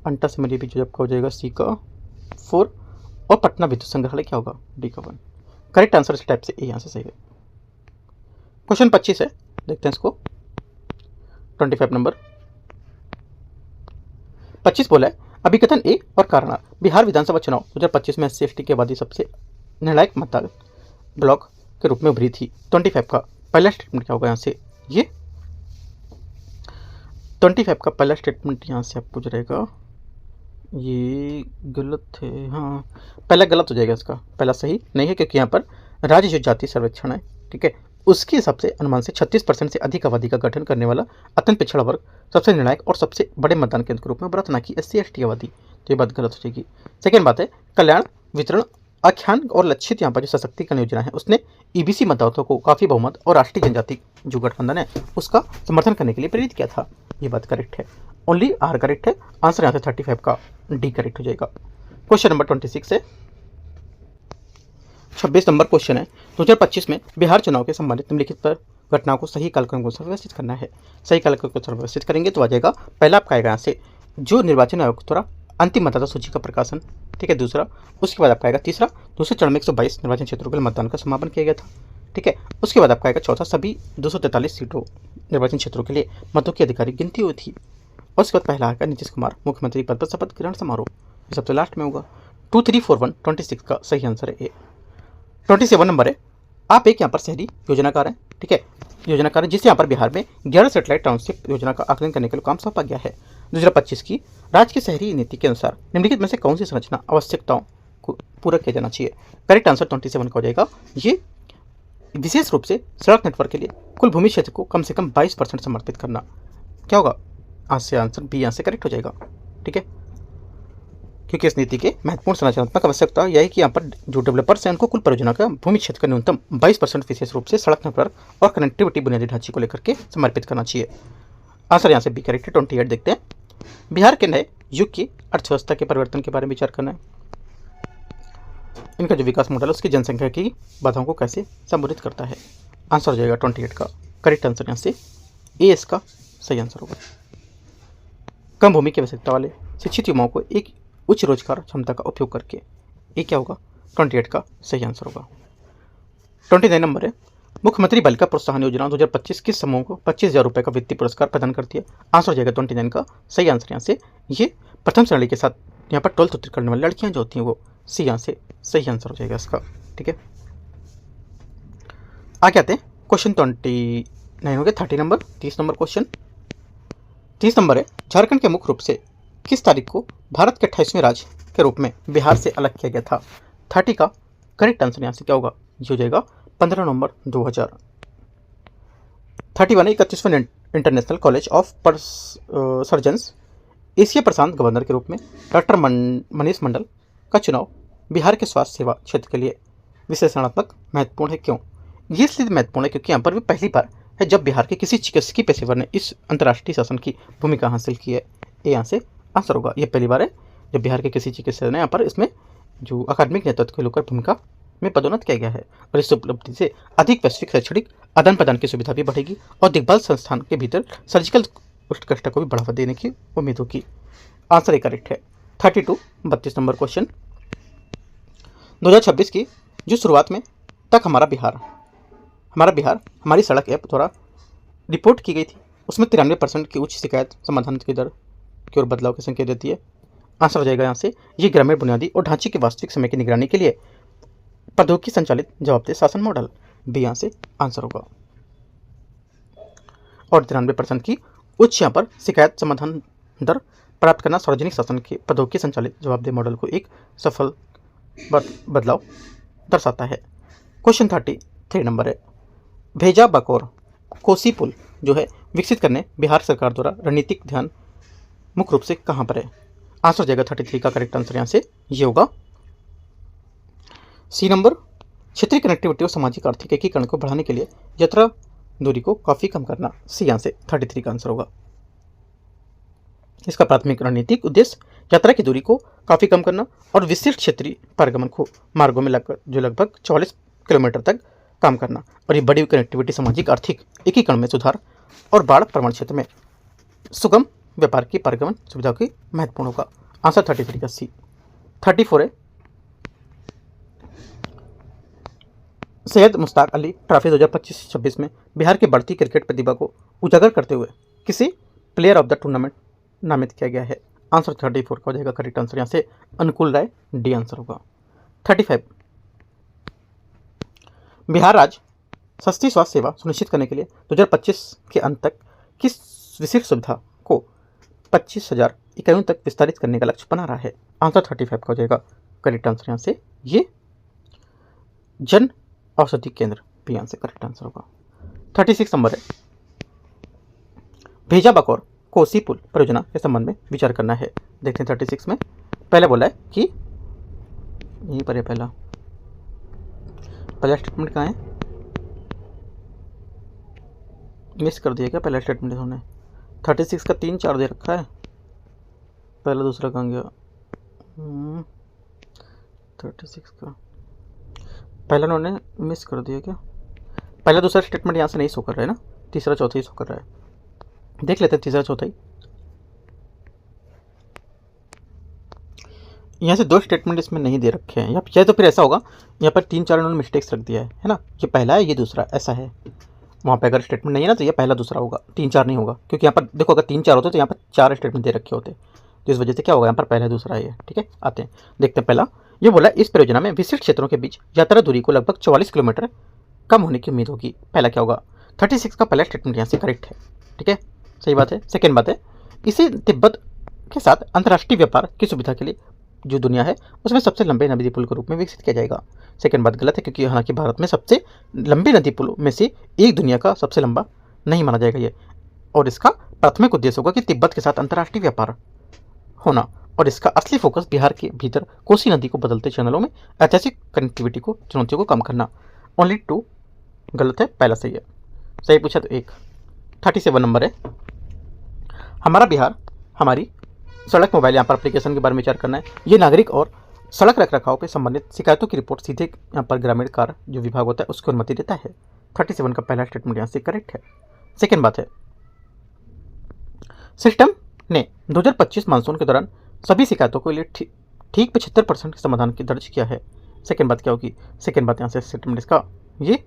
अंटा सिमरिया ब्रिज आपका हो जाएगा C का 4। और पटना विद्युत संग्रहालय क्या होगा? D का 1। करेक्ट आंसर इस टाइप से ए यहाँ से सही है। क्वेश्चन 25 है, देखते हैं इसको। 25 नंबर 25 बोला है, अभिकथन ए और कारण आर, बिहार विधानसभा चुनाव 2025 में SC/ST की आबादी सबसे निर्णायक मतदान ब्लॉक के रूप में उभरी थी। 25 का पहला स्टेटमेंट क्या होगा यहाँ से? ये 25 का पहला स्टेटमेंट यहाँ से आपको रहेगा, ये गलत है। हाँ, पहला गलत हो जाएगा, इसका पहला सही नहीं है, क्योंकि यहाँ पर राज्य जो जाति सर्वेक्षण है, ठीक है, उसके हिसाब से अनुमान से 36% से अधिक आबादी का गठन करने वाला अत्यंत पिछड़ा वर्ग सबसे निर्णायक और सबसे बड़े मतदान केंद्र के रूप में उभरा था, ना कि SC/ST आबादी। तो ये बात गलत हो जाएगी। सेकेंड बात है, कल्याण वितरण आख्यान और लक्षित यहाँ पर जो सशक्तिकरण योजना है उसने EBC मतदाताओं को काफ़ी बहुमत और राष्ट्रीय जनजाति जो गठबंधन है उसका समर्थन करने के लिए प्रेरित किया था। ये बात करेक्ट है, ओनली आर करेक्ट है। आंसर यहाँ से 35 का D करेक्ट हो जाएगा। क्वेश्चन नंबर 26 है, 26 नंबर क्वेश्चन है, 2025 में बिहार चुनाव के संबंधित निम्नलिखित पर घटनाओं को सही कालक्रम को व्यवस्थित करना है। सही कालक्रम को व्यवस्थित करेंगे तो आ जाएगा, पहला आपका आएगा यहाँ से जो निर्वाचन आयोग द्वारा अंतिम मतदाता सूची का प्रकाशन, ठीक है। दूसरा, उसके बाद आपका आएगा तीसरा, दूसरे चरण में 122 निर्वाचन क्षेत्रों के लिए मतदान का समापन किया गया था, ठीक है। उसके बाद आपका आएगा चौथा, सभी 243 सीटों निर्वाचन क्षेत्रों के लिए मतों की आधिकारिक गिनती हुई थी। और उसके बाद पहला आएगा नीतीश कुमार मुख्यमंत्री पद पर शपथ ग्रहण समारोह, ये सबसे लास्ट में होगा। 234126 का सही आंसर है ए। 27 नंबर है, आप एक यहाँ पर शहरी योजनाकार हैं, ठीक है, योजनाकार है, जिसे यहाँ पर बिहार में 11 सेटेलाइट टाउनशिप योजना का आकलन करने के लिए काम सौंपा गया है। 2025 की राज्य की शहरी नीति के अनुसार निम्नलिखित में से कौन सी संरचना आवश्यकताओं को पूरा किया जाना चाहिए। करेक्ट आंसर 27 का हो जाएगा, ये विशेष रूप से सड़क नेटवर्क के लिए कुल भूमि क्षेत्र को कम से कम 22% समर्पित करना। क्या होगा आंसर बी यहाँ से करेक्ट हो जाएगा, ठीक है, क्योंकि इस नीति के महत्वपूर्ण संरचनात्मक आवश्यकता यह है कि यहाँ पर जो डेवलपर्स हैं उनको कुल परियोजना का भूमि क्षेत्र का न्यूनतम 22% विशेष रूप से सड़क नेटवर्क और कनेक्टिविटी बुनियादी ढांचे को लेकर के समर्पित करना चाहिए। आंसर यहाँ से बी करेक्ट है। 28 देखते हैं, बिहार के नए युग की अर्थव्यवस्था के परिवर्तन के बारे में विचार करना है। इनका जो विकास मॉडल है उसकी जनसंख्या की बाधाओं को कैसे संबोधित करता है। आंसर हो जाएगा 28 का करेक्ट आंसर यहाँ से ए इसका सही आंसर होगा। कम भूमि की आवश्यकता वाले शिक्षित युवाओं को एक उच्च रोजगार क्षमता का उपयोग करके, ये क्या होगा 28 का सही आंसर होगा। 29 नंबर है, मुख्यमंत्री बालिका प्रोत्साहन योजना 2025 किस समूह को 25,000 रुपये का वित्तीय पुरस्कार प्रदान करती है। आंसर हो जाएगा 29 का सही आंसर यहाँ से, ये प्रथम श्रेणी के साथ यहाँ पर 12th उत्तीर्ण करने वाली लड़कियाँ जो होती हैं वो सी यहाँ से सही आंसर हो जाएगा इसका, ठीक है। आगे आते हैं क्वेश्चन 29 हो गया। 30 नंबर 30 नंबर क्वेश्चन 30 नंबर है, झारखंड के मुख्य रूप से किस तारीख को भारत के 28वें राज्य के रूप में बिहार से अलग किया गया था। 30 का करेक्ट आंसर यहाँ से क्या होगा, ये हो जाएगा 15 नवंबर 2000। 31 31वें international college of surgeons Asia प्रशांत गवर्नर के रूप में डॉक्टर मनीष मंडल का चुनाव बिहार के स्वास्थ्य सेवा क्षेत्र के लिए विशेषणात्मक महत्वपूर्ण है। क्यों, ये इसलिए महत्वपूर्ण है क्योंकि यहाँ पर भी पहली बार है जब बिहार के किसी चिकित्सकीय पेशेवर ने इस अंतर्राष्ट्रीय शासन की भूमिका हासिल की है। ये यहाँ से आंसर होगा, ये पहली बार है जब बिहार के किसी चिकित्सक ने यहाँ पर इसमें जो अकादमिक नेतृत्व के लोग भूमिका में पदोन्नत किया गया है। और इस उपलब्धि से अधिक वैश्विक शैक्षणिक आदान प्रदान की सुविधा भी बढ़ेगी और देखभाल संस्थान के भीतर सर्जिकल उत्कृष्टता को भी बढ़ावा देने की उम्मीद होगी। आंसर एक करेक्ट है। 32 नंबर क्वेश्चन 2026 की जो शुरुआत में तक हमारा बिहार हमारी सड़क ऐप द्वारा रिपोर्ट की गई थी, उसमें 93% की उच्च शिकायत समाधान की दर की ओर बदलाव के संकेत देती है। आंसर हो जाएगा यहाँ से, ये ग्रामीण बुनियादी और ढांचे के वास्तविक समय की निगरानी के लिए प्रौद्योगिकी संचालित जवाबदेह शासन मॉडल, बी यहाँ से आंसर होगा। और 93% की उच्च यहाँ पर शिकायत समाधान दर प्राप्त करना सार्वजनिक शासन के प्रौद्योगिकी संचालित जवाबदेह मॉडल को एक सफल बदलाव दर्शाता है। क्वेश्चन 33 नंबर है, भेजा बकौर कोसी पुल जो है विकसित करने बिहार सरकार द्वारा रणनीतिक ध्यान मुख्य रूप से कहाँ पर है। आंसर हो जाएगा 33 का करेक्ट आंसर यहाँ से ये होगा सी नंबर, क्षेत्रीय कनेक्टिविटी और सामाजिक आर्थिक एकीकरण को बढ़ाने के लिए यात्रा दूरी को काफी कम करना, सी यहाँ से 33 का आंसर होगा। इसका प्राथमिक रणनीतिक उद्देश्य यात्रा की दूरी को काफी कम करना और विशिष्ट क्षेत्रीय पारगमन को मार्गों में लगभग 44 किलोमीटर तक काम करना, और ये बड़ी कनेक्टिविटी सामाजिक आर्थिक एकीकरण में सुधार और बाढ़ प्रवण क्षेत्र में सुगम व्यापार की पारगमन सुविधा की महत्वपूर्ण होगा। आंसर 33 का सी। 34 है, सैयद मुश्ताक अली ट्रॉफी 2025-26 में बिहार की बढ़ती क्रिकेट प्रतिभा को उजागर करते हुए किसी प्लेयर ऑफ द टूर्नामेंट नामित किया गया है। आंसर 34 का हो जाएगा करेक्ट आंसर यहाँ से अनुकूल राय, डी आंसर होगा। 35 बिहार राज्य सस्ती स्वास्थ्य सेवा सुनिश्चित करने के लिए 2025 के अंत तक किस विशिष्ट सुविधा को 25,000 इकाइयों तक विस्तारित करने का लक्ष्य बना रहा है। आंसर 35 का हो जाएगा करेक्ट आंसर यहाँ से ये जन औषधि केंद्र, बी आंसर करेक्ट आंसर होगा। 36 नंबर है, भेजा बकौर कोसी पुल परियोजना के संबंध में विचार करना है। देखते हैं 36 में पहले बोला है कि यहीं पर है पहला स्टेटमेंट कहाँ है, मिस कर दिया क्या पहला स्टेटमेंट इन्होंने। 36 का 3-4 दे रखा है, पहला दूसरा कहाँ गया 36 का पहला उन्होंने मिस कर दिया क्या? पहला दूसरा स्टेटमेंट यहाँ से नहीं शो कर रहा है ना, तीसरा चौथा ही शो कर रहा है। देख लेते हैं तीसरा चौथा ही। यहाँ से दो स्टेटमेंट इसमें नहीं दे रखे हैं, या तो फिर ऐसा होगा यहाँ पर 3-4 उन्होंने मिस्टेक्स रख दिया है ना, ये पहला है ये दूसरा, ऐसा है। वहाँ पे अगर स्टेटमेंट नहीं है ना तो ये पहला दूसरा होगा, 3-4 नहीं होगा, क्योंकि यहाँ पर देखो अगर 3-4 होते तो यहाँ पर 4 स्टेटमेंट दे रखे होते, तो इस वजह से क्या होगा यहाँ पर पहला दूसरा है। ठीक है, आते हैं देखते हैं। पहला ये बोला इस परियोजना में विशिष्ट क्षेत्रों के बीच यात्रा दूरी को लगभग 44 किलोमीटर कम होने की उम्मीद होगी। पहला क्या होगा? 36 का पहला स्टेटमेंट यहाँ से करेक्ट है। ठीक है, सही बात है। सेकेंड बात है, इसे तिब्बत के साथ अंतर्राष्ट्रीय व्यापार की सुविधा के लिए जो दुनिया है उसमें सबसे लंबे नदी पुल के रूप में विकसित किया जाएगा। सेकेंड बात गलत है, क्योंकि हालांकि भारत में सबसे लंबे नदी पुलों में से एक दुनिया का सबसे लंबा नहीं माना जाएगा ये, और इसका प्राथमिक उद्देश्य होगा कि तिब्बत के साथ अंतर्राष्ट्रीय व्यापार होना, और इसका असली फोकस बिहार के भीतर कोसी नदी को बदलते चैनलों में ऐतिहासिक कनेक्टिविटी को चुनौतियों को कम करना। ओनली 2 गलत है, पहला सही है। सही पूछा तो 1। 37 नंबर है, हमारा बिहार हमारी सड़क मोबाइल यहाँ पर एप्लीकेशन के बारे में विचार करना है। ये नागरिक और सड़क रखरखाव पे संबंधित शिकायतों की रिपोर्ट सीधे यहाँ पर ग्रामीण कार्य जो विभाग होता है उसको अनुमति देता है। 37 का पहला स्टेटमेंट यहाँ से करेक्ट है। सेकेंड बात है, सिस्टम ने 2025 मानसून के दौरान सभी शिकायतों के लिए ठीक 75% के समाधान की दर्ज किया है। सेकेंड बात क्या होगी? सेकेंड बात यहाँ से स्टेटमेंट इसका ये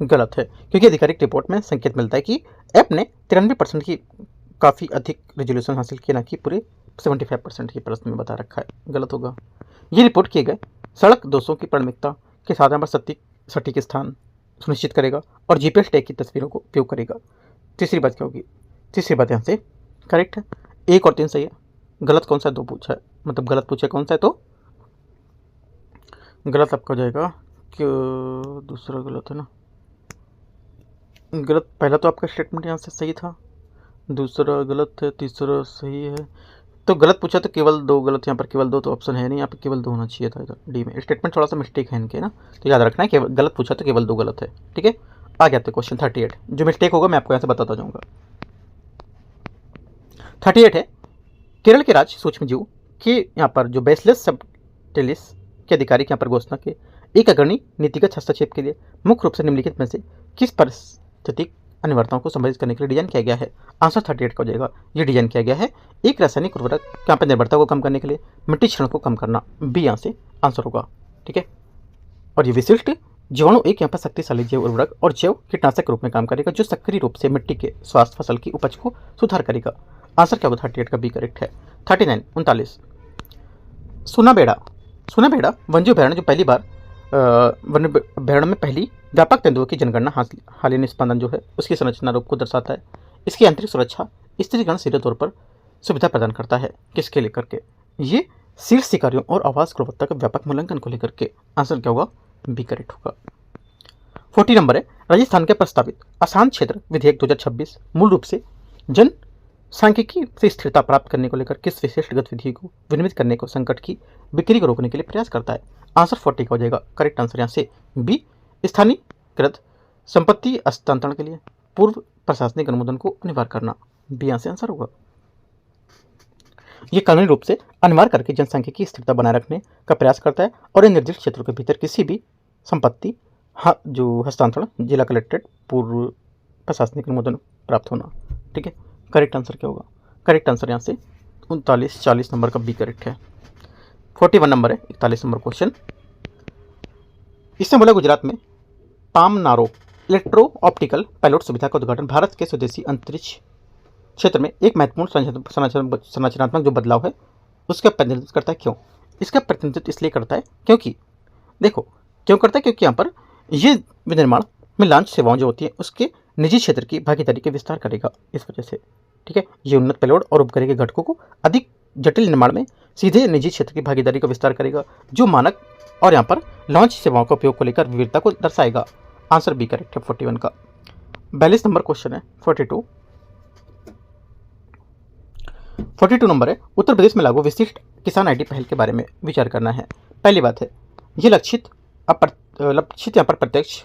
गलत है, क्योंकि आधिकारिक रिपोर्ट में संकेत मिलता है कि ऐप ने 93% की काफ़ी अधिक रेजोल्यूशन हासिल किया, ना कि पूरे 75% की प्रश्न में बता रखा है। गलत होगा। ये रिपोर्ट किए गए सड़क दोषों की प्राथमिकता के साधन पर सटीक स्थान सुनिश्चित करेगा और जीपीएस टैग की तस्वीरों को उपयोग करेगा। तीसरी बात क्या होगी? तीसरी बात यहाँ से करेक्ट है। 1 और 3 सही है। गलत कौन सा है? 2 पूछा है, मतलब गलत पूछा कौन सा है, तो गलत आपका हो जाएगा कि दूसरा गलत है ना। गलत, पहला तो आपका स्टेटमेंट यहाँ से सही था, दूसरा गलत है, तीसरा सही है। तो गलत पूछा तो केवल 2 गलत, यहाँ पर केवल 2 तो ऑप्शन है नहीं, यहाँ पर केवल 2 होना चाहिए था इधर डी में। स्टेटमेंट थोड़ा सा मिस्टेक है इनके ना, तो याद रखना है केवल गलत पूछा तो केवल 2 गलत है। ठीक है, आ गया तो क्वेश्चन 38। जो मिस्टेक होगा मैं आपको यहाँ से बताता जाऊँगा। 38 है, केरल के राज्य सूक्ष्म जीव के यहाँ पर जो बेसलेस सबटिलिस के अधिकारी यहाँ पर घोषणा के एक अग्रणी नीतिगत हस्तक्षेप के लिए मुख्य रूप से निम्नलिखित में से किस परिस्थितिक अनिवार्यताओं को संबोधित करने के लिए डिजाइन किया गया है? आंसर 38 का हो जाएगा। ये डिजाइन किया गया है एक रासायनिक उर्वरक यहाँ पर निर्भरता को कम करने के लिए, मिट्टी क्षरण को कम करना। बी यहाँ से आंसर होगा। ठीक है, और ये विशिष्ट जीवाणु एक यहाँ पर शक्तिशाली जैव उर्वरक और जैव कीटनाशक के रूप में काम करेगा जो सक्रिय रूप से मिट्टी के स्वास्थ्य, फसल की उपज को सुधार करेगा। आंसर क्या होगा? 38 का बी करेक्ट है। 39 सुनाबेड़ा वन्य अभ्यारण्य जो पहली बार वन्य अभ्यारण्य में पहली व्यापक तेंदुओं की जनगणना हालिया निष्पादन जो है उसकी संरचना रूप को दर्शाता है। इसकी आंतरिक सुरक्षा स्त्रीगण सीधे तौर पर सुविधा प्रदान करता है। किसके लेकर के? ये शीर्ष शिकारियों और आवास गुणवत्ता के व्यापक मूल्यांकन को लेकर के। आंसर क्या होगा? बी करेक्ट होगा। 40 नंबर है, राजस्थान के प्रस्तावित अशांत क्षेत्र विधेयक 2026 मूल रूप से जन सांख्यिकी से स्थिरता प्राप्त करने को लेकर किस विशिष्ट गतिविधि को विनियमित करने को, संकट की बिक्री को रोकने के लिए प्रयास करता है? आंसर 40 का हो जाएगा। करेक्ट आंसर यहाँ से बी, स्थानीयकृत संपत्ति हस्तांतरण के लिए पूर्व प्रशासनिक अनुमोदन को अनिवार्य करना। बी यहाँ से आंसर होगा। ये कानूनी रूप से अनिवार्य करके जनसंख्या की स्थिरता बनाए रखने का प्रयास करता है और इन निर्दिष्ट क्षेत्रों के भीतर किसी भी संपत्ति जो हस्तांतरण जिला कलेक्ट्रेट पूर्व प्रशासनिक अनुमोदन प्राप्त होना। ठीक है, करेक्ट आंसर क्या होगा? करेक्ट आंसर यहाँ से 39-40 नंबर का बी करेक्ट है। 41 नंबर है, 41 नंबर क्वेश्चन। इससे बोला गुजरात में पाम नारो इलेक्ट्रो ऑप्टिकल पायलट सुविधा का उद्घाटन भारत के स्वदेशी अंतरिक्ष क्षेत्र में एक महत्वपूर्ण संरचनात्मक जो बदलाव है उसका प्रतिनिधित्व करता है। क्यों? इसका प्रतिनिधित्व इसलिए करता है क्योंकि देखो क्यों करता है, क्योंकि यहाँ पर ये विनिर्माण में लॉन्च सेवाओं जो होती है उसके निजी क्षेत्र की भागीदारी के विस्तार करेगा इस वजह से। ठीक है, ये उन्नत पेलोड और उपग्रह के घटकों को अधिक जटिल निर्माण में सीधे निजी क्षेत्र की भागीदारी का विस्तार करेगा जो मानक और यहाँ पर लॉन्च सेवाओं का उपयोग को लेकर विविधता को दर्शाएगा। आंसर बी करेक्ट है 41 का। 42 नंबर क्वेश्चन है। 42 नंबर है, उत्तर प्रदेश में लागू विशिष्ट किसान आईडी पहल के बारे में विचार करना है। पहली बात है, ये लक्षित यहाँ पर प्रत्यक्ष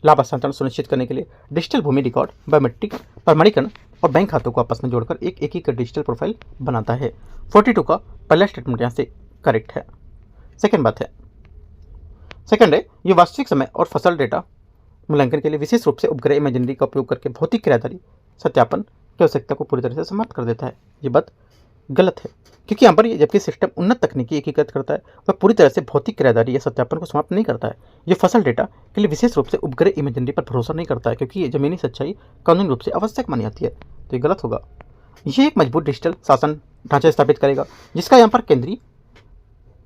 लाभ हस्तांतरण सुनिश्चित करने के लिए डिजिटल भूमि रिकॉर्ड, बायोमेट्रिक प्रमाणीकरण और बैंक खातों को आपस में जोड़कर एक एकीकृत डिजिटल प्रोफाइल बनाता है। 42 का पहला स्टेटमेंट यहाँ से करेक्ट है। सेकेंड बात है, सेकंड है, ये वास्तविक समय और फसल डेटा मूल्यांकन के लिए विशेष रूप से उपग्रह इमेजरी का उपयोग करके भौतिक क्रियादारी सत्यापन की आवश्यकता को पूरी तरह से समाप्त कर देता है। ये बात गलत है, क्योंकि यहाँ पर जबकि सिस्टम उन्नत तकनीकी एकीकृत करता है, वह पूरी तरह से भौतिक क्रियादारी या सत्यापन को समाप्त नहीं करता है। ये फसल डेटा के लिए विशेष रूप से उपग्रह इमेजरी पर भरोसा नहीं करता है, क्योंकि ये जमीनी सच्चाई कानूनी रूप से आवश्यक मानी जाती है। तो ये गलत होगा। ये एक मजबूत डिजिटल शासन ढांचा स्थापित करेगा, जिसका यहाँ पर केंद्रीय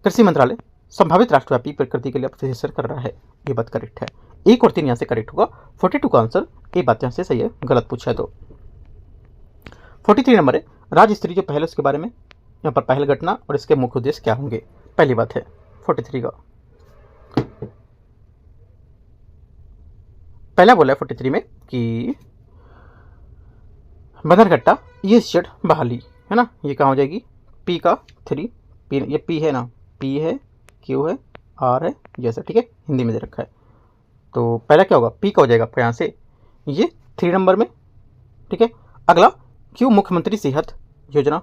कृषि मंत्रालय संभावित राष्ट्रव्यापी प्रकृति के लिए विश्लेषण कर रहा है। ये बात करेक्ट है। 1 और 3 यहाँ से करेक्ट होगा। 42 का आंसर ये बात यहाँ से सही है, गलत पूछा है तो। 43 नंबर है, राज्य स्तरीय जो पहल उसके बारे में, यहाँ पर पहल घटना और इसके मुख्य उद्देश्य क्या होंगे। पहली बात है 43 का, पहला बोला है 43 में कि बंदरघट्टा ये शेड बहाली है ना, ये कहाँ हो जाएगी, पी का 3, पी ये पी है ना, पी है, क्यू है, आर है, जैसा ठीक है, हिंदी में दे रखा है। तो पहला क्या होगा, पी का हो जाएगा आपका यहाँ से ये 3 नंबर में, ठीक है। अगला क्यू मुख्यमंत्री सेहत योजना,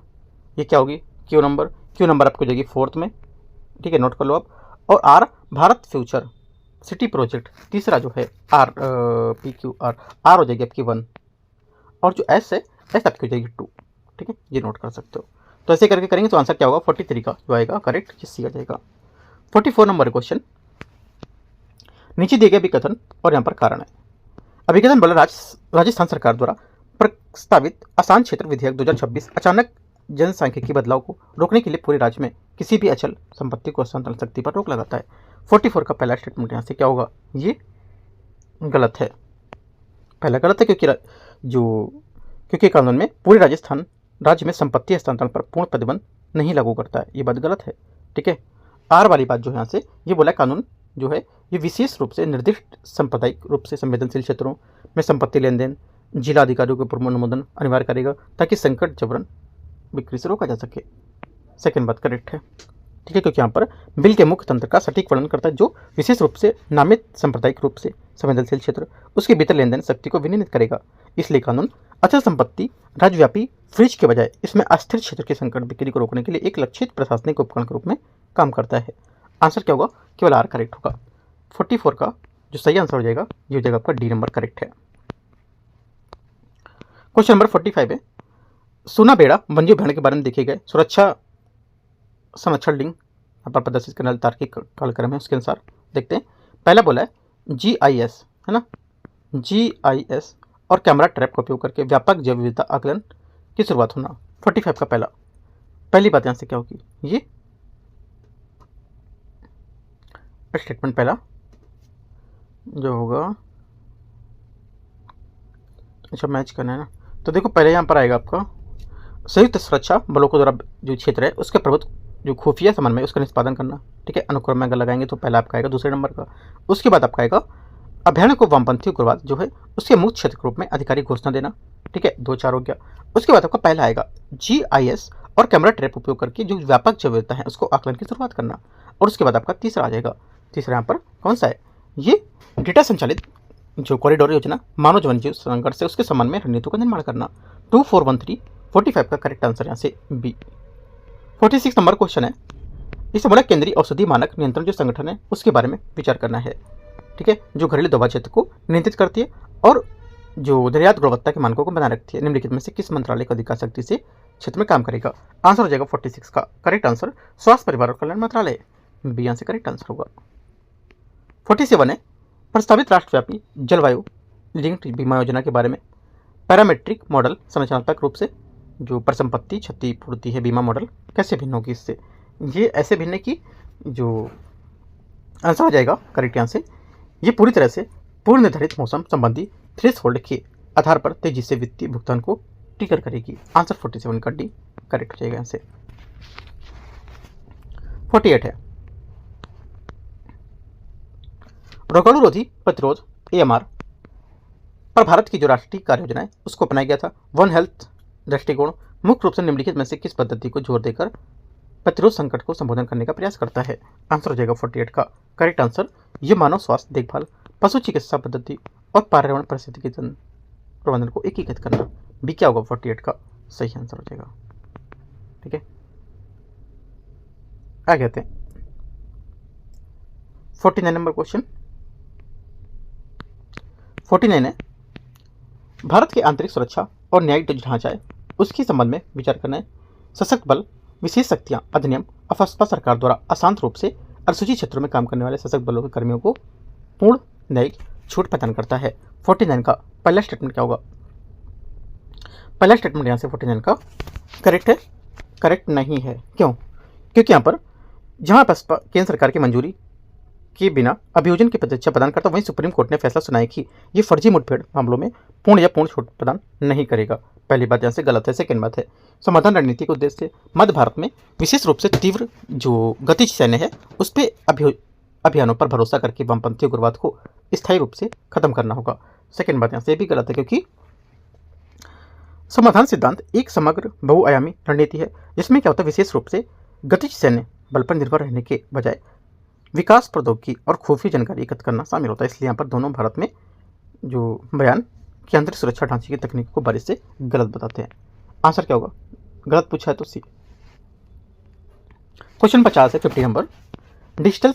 ये क्या होगी, क्यू नंबर आपको जाएगी 4th में, ठीक है, नोट कर लो आप। और R Bharat future city project, तीसरा जो है आर पी क्यू आर हो जाएगी आपकी 1, और जो एस है एस आपकी हो जाएगी 2, ठीक है, ये नोट कर सकते हो। तो ऐसे करके करेंगे तो आंसर क्या होगा 43 का जो आएगा करेक्ट, ये सी आ जाएगा। 44 नंबर क्वेश्चन, नीचे दिए गए अभिकथन और यहाँ पर कारण है। अभिकथन बोला राजस्थान सरकार द्वारा प्रस्तावित आसान क्षेत्र विधेयक 2026 अचानक जनसांख्यिकी बदलाव को रोकने के लिए पूरे राज्य में किसी भी अचल संपत्ति को हस्तांतरण शक्ति पर रोक लगाता है। 44 का पहला स्टेटमेंट यहाँ से क्या होगा, ये गलत है। पहला गलत है क्योंकि कानून में पूरे राजस्थान राज्य में संपत्ति हस्तांतरण पर पूर्ण प्रतिबंध नहीं लागू करता है, ये बात गलत है, ठीक है। आर वाली बात जो है यहाँ से ये बोला कानून जो है ये विशेष रूप से निर्दिष्ट सांप्रदायिक रूप से संवेदनशील क्षेत्रों में संपत्ति लेन देन जिला अधिकारियों के पूर्व अनुमोदन अनिवार्य करेगा, ताकि संकट जबरन बिक्री से रोका जा सके। सेकंड बात करेक्ट है, ठीक है, क्योंकि यहाँ पर बिल के मुख्य तंत्र का सटीक वर्णन करता है, जो विशेष रूप से नामित सांप्रदायिक रूप से संवेदनशील क्षेत्र उसके भीतर लेन देन शक्ति को विनियमित करेगा। इसलिए कानून अचल संपत्ति राज्यव्यापी फ्रीज के बजाय इसमें अस्थिर क्षेत्र के संकट बिक्री को रोकने के लिए एक लक्षित प्रशासनिक उपकरण के रूप में काम करता है। आंसर क्या होगा, केवल आर करेक्ट होगा। 44 का जो सही आंसर हो जाएगा ये हो जाएगा आपका डी नंबर करेक्ट है। क्वेश्चन नंबर 45 है, सुना बेड़ा वन्य अभ्यारण्य के बारे में देखे गए सुरक्षा संरक्षण लिंक यहाँ पर प्रदर्शित करने वाले तार्किक कालक्रम है, उसके अनुसार देखते हैं। पहला बोला है GIS है ना, GIS और कैमरा ट्रैप का उपयोग करके व्यापक जैव विविधता आकलन की शुरुआत होना। 45 का पहली बात यहाँ से क्या होगी, ये स्टेटमेंट पहला जो होगा, अच्छा मैच करना है ना, तो देखो पहले यहाँ पर आएगा आपका संयुक्त सुरक्षा बलों को द्वारा जो क्षेत्र है उसके प्रभुत्व जो खुफिया समन्वय उसका निष्पादन करना, ठीक है। अनुक्रम में अगर लगाएंगे तो पहला आपका आएगा दूसरे नंबर का। उसके बाद आपका आएगा अभ्यारण्य को वामपंथी उग्रवाद जो है उसके मुक्त क्षेत्र के रूप में अधिकारी घोषणा देना, ठीक है, 2-4 हो गया। उसके बाद आपका पहला आएगा GIS और कैमरा ट्रैप उपयोग करके जो व्यापक जैव विविधता है उसको आकलन की शुरुआत करना। और उसके बाद आपका तीसरा आ जाएगा, तीसरा यहाँ पर कौन सा है, ये डेटा संचालित जो कॉरिडोर योजना मानव जीवन जीव संघर्ष से उसके संबंध में रणनीतियों का निर्माण करना। 2413 45 का करेक्ट आंसर यहाँ से बी। 46 नंबर क्वेश्चन है, इसे बोला केंद्रीय औषधि मानक नियंत्रण जो संगठन है उसके बारे में विचार करना है, ठीक है, जो घरेलू दवा क्षेत्र को नियंत्रित करती है और जो निर्यात गुणवत्ता के मानकों को बनाए रखती है। निम्नलिखित में से किस मंत्रालय का अधिकार शक्ति से क्षेत्र में काम करेगा। आंसर हो जाएगा 46 का करेक्ट आंसर स्वास्थ्य परिवार और कल्याण मंत्रालय, बी यहाँ से करेक्ट आंसर होगा। 47 है, प्रस्तावित राष्ट्रव्यापी जलवायु लिंक्ड बीमा योजना के बारे में पैरामेट्रिक मॉडल संरचनात्मक रूप से जो परिसंपत्ति क्षतिपूर्ति है बीमा मॉडल कैसे भिन्न होगी इससे। ये ऐसे भिन्न की जो आंसर हो जाएगा करेक्ट यहाँ से, ये पूरी तरह से पूर्व निर्धारित मौसम संबंधी थ्रेशोल्ड के आधार पर तेजी से वित्तीय भुगतान को ट्रिगर करेगी। आंसर 47 का डी करेक्ट हो जाएगा यहाँ से। 48 है, रोगाणुरोधी प्रतिरोध AMR पर भारत की जो राष्ट्रीय कार्य योजना है उसको अपनाया गया था। वन हेल्थ दृष्टिकोण मुख्य रूप से निम्नलिखित में से किस पद्धति को जोर देकर प्रतिरोध संकट को संबोधन करने का प्रयास करता है। आंसर हो जाएगा 48 का करेक्ट आंसर, ये मानव स्वास्थ्य देखभाल पशु चिकित्सा पद्धति और पर्यावरण परिस्थिति के प्रबंधन को एकीकृत करना। बी क्या होगा 48 का सही आंसर हो जाएगा, ठीक है। आगे आते हैं 49 नंबर क्वेश्चन 49 है, भारत के आंतरिक सुरक्षा और न्यायिक जो ढांचा है उसके संबंध में विचार करना है। सशक्त बल विशेष शक्तियां अधिनियम अफस्पा सरकार द्वारा अशांत रूप से अनुसूचित क्षेत्रों में काम करने वाले सशक्त बलों के कर्मियों को पूर्ण न्यायिक छूट प्रदान करता है। 49 का पहला स्टेटमेंट क्या होगा? पहला स्टेटमेंट यहाँ से 49 का करेक्ट है? करेक्ट नहीं है। क्यों? क्योंकि यहाँ पर जहाँ केंद्र सरकार की मंजूरी के बिना अभियोजन की प्रतिष्ठा प्रदान करता, वहीं सुप्रीम कोर्ट ने फैसला सुनाया कि ये फर्जी मुठभेड़ मामलों में पूर्ण या पूर्ण छूट प्रदान नहीं करेगा। पहली बात यहाँ से गलत है। सेकेंड बात है, समाधान रणनीति के उद्देश्य से मध्य भारत में विशेष रूप से तीव्र जो गतिज सैन्य है उस पर अभियानों पर भरोसा करके वामपंथी उग्रवाद को स्थायी रूप से खत्म करना होगा। सेकेंड बात यहाँ से भी गलत है, क्योंकि समाधान सिद्धांत एक समग्र बहुआयामी रणनीति है जिसमें क्या होता है, विशेष रूप से गतिज सैन्य बल पर निर्भर रहने के बजाय विकास प्रौद्योगिकी और खुफिया जानकारी एकत्र करना शामिल होता है। इसलिए यहाँ पर दोनों भारत में जो बयान की आंतरिक सुरक्षा ढांचे की तकनीक को बारिश से गलत बताते हैं। आंसर क्या होगा? गलत पूछा है तो सी। क्वेश्चन 50 है 50 नंबर, डिजिटल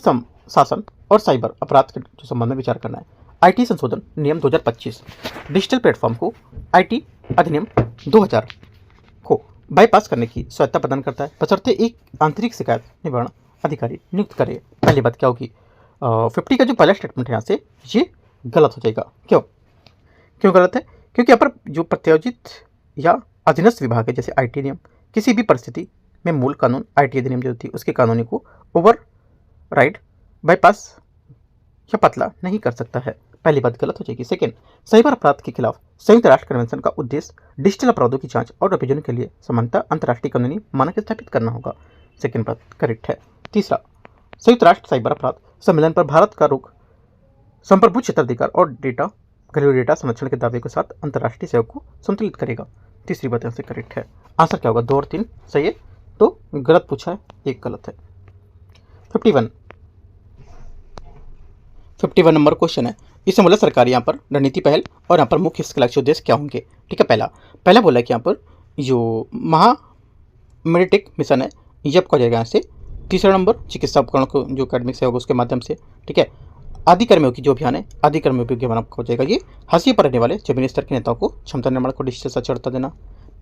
शासन और साइबर अपराध के जो संबंध में विचार करना है। आईटी संशोधन नियम 2025 डिजिटल प्लेटफॉर्म को आईटी अधिनियम 2000 को बाईपास करने की स्वायत्ता प्रदान करता है, बशर्ते एक आंतरिक शिकायत निवारण अधिकारी नियुक्त करे। पहली बात क्या होगी? 50 का जो पहला स्टेटमेंट है यहाँ से ये गलत हो जाएगा। क्यों गलत है? क्योंकि यहाँ पर जो प्रत्यायोजित या अधीनस्थ विभाग है जैसे आईटी नियम किसी भी परिस्थिति में मूल कानून आईटी अधिनियम जो थी उसके कानूनी को ओवर राइड बाईपास या पतला नहीं कर सकता है। पहली बात गलत हो जाएगी। सेकेंड, साइबर अपराध के खिलाफ संयुक्त राष्ट्र कन्वेंशन का उद्देश्य डिजिटल अपराधों की जांच और अभियोजन के लिए समानता अंतर्राष्ट्रीय कानूनी मानक स्थापित करना होगा। सेकेंड बात करेक्ट है। तीसरा, संयुक्त राष्ट्र साइबर अपराध सम्मेलन पर भारत का रुख संप्रभु क्षेत्राधिकार और घरेलू डेटा संरक्षण के दावे के साथ अंतर्राष्ट्रीय सहयोग को संतुलित करेगा। तीसरी बात यहाँ से करेक्ट है। आंसर क्या होगा? 2 और 3 सही है, तो गलत पूछा है, एक गलत है। 51 नंबर क्वेश्चन है। इसमें बोला सरकार यहाँ पर रणनीति पहल और यहाँ पर मुख्य इसके लक्ष्य उद्देश्य क्या होंगे। ठीक है, पहला बोला कि यहाँ पर जो मेडिटेक मिशन है ये आपको आ जाएगा यहाँ से। तीसरा नंबर, चिकित्सा उपकरण को जो अकेडमिक से होगा उसके माध्यम से। ठीक है, आदि कर्मियों की जो अभियान है आदि कर्मियों की अभियान आपको हो जाएगा ये हाशिए पर रहने वाले जमीनी स्तर के नेताओं को क्षमता निर्माण को डिजिटल साक्षरता देना।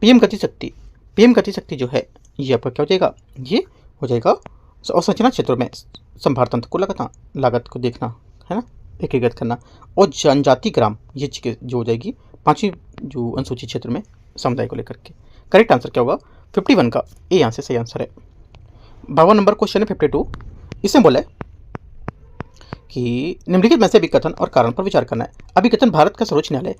पीएम गति शक्ति जो है ये आपका क्या हो जाएगा? ये हो जाएगा अवसंरचना क्षेत्रों में संभार तंत्र को लागत को देखना है ना, एकीकृत करना। और जनजाति ग्राम ये जो हो जाएगी 5वीं जो अनुसूचित क्षेत्र में समुदाय को लेकर के। करेक्ट आंसर क्या होगा? 51 का ए यहाँ से सही आंसर है। 52 नंबर क्वेश्चन है 52। इसमें बोला है कि निम्नलिखित में से अभिकथन और कारण पर विचार करना है। अभिकथन भारत का सर्वोच्च न्यायालय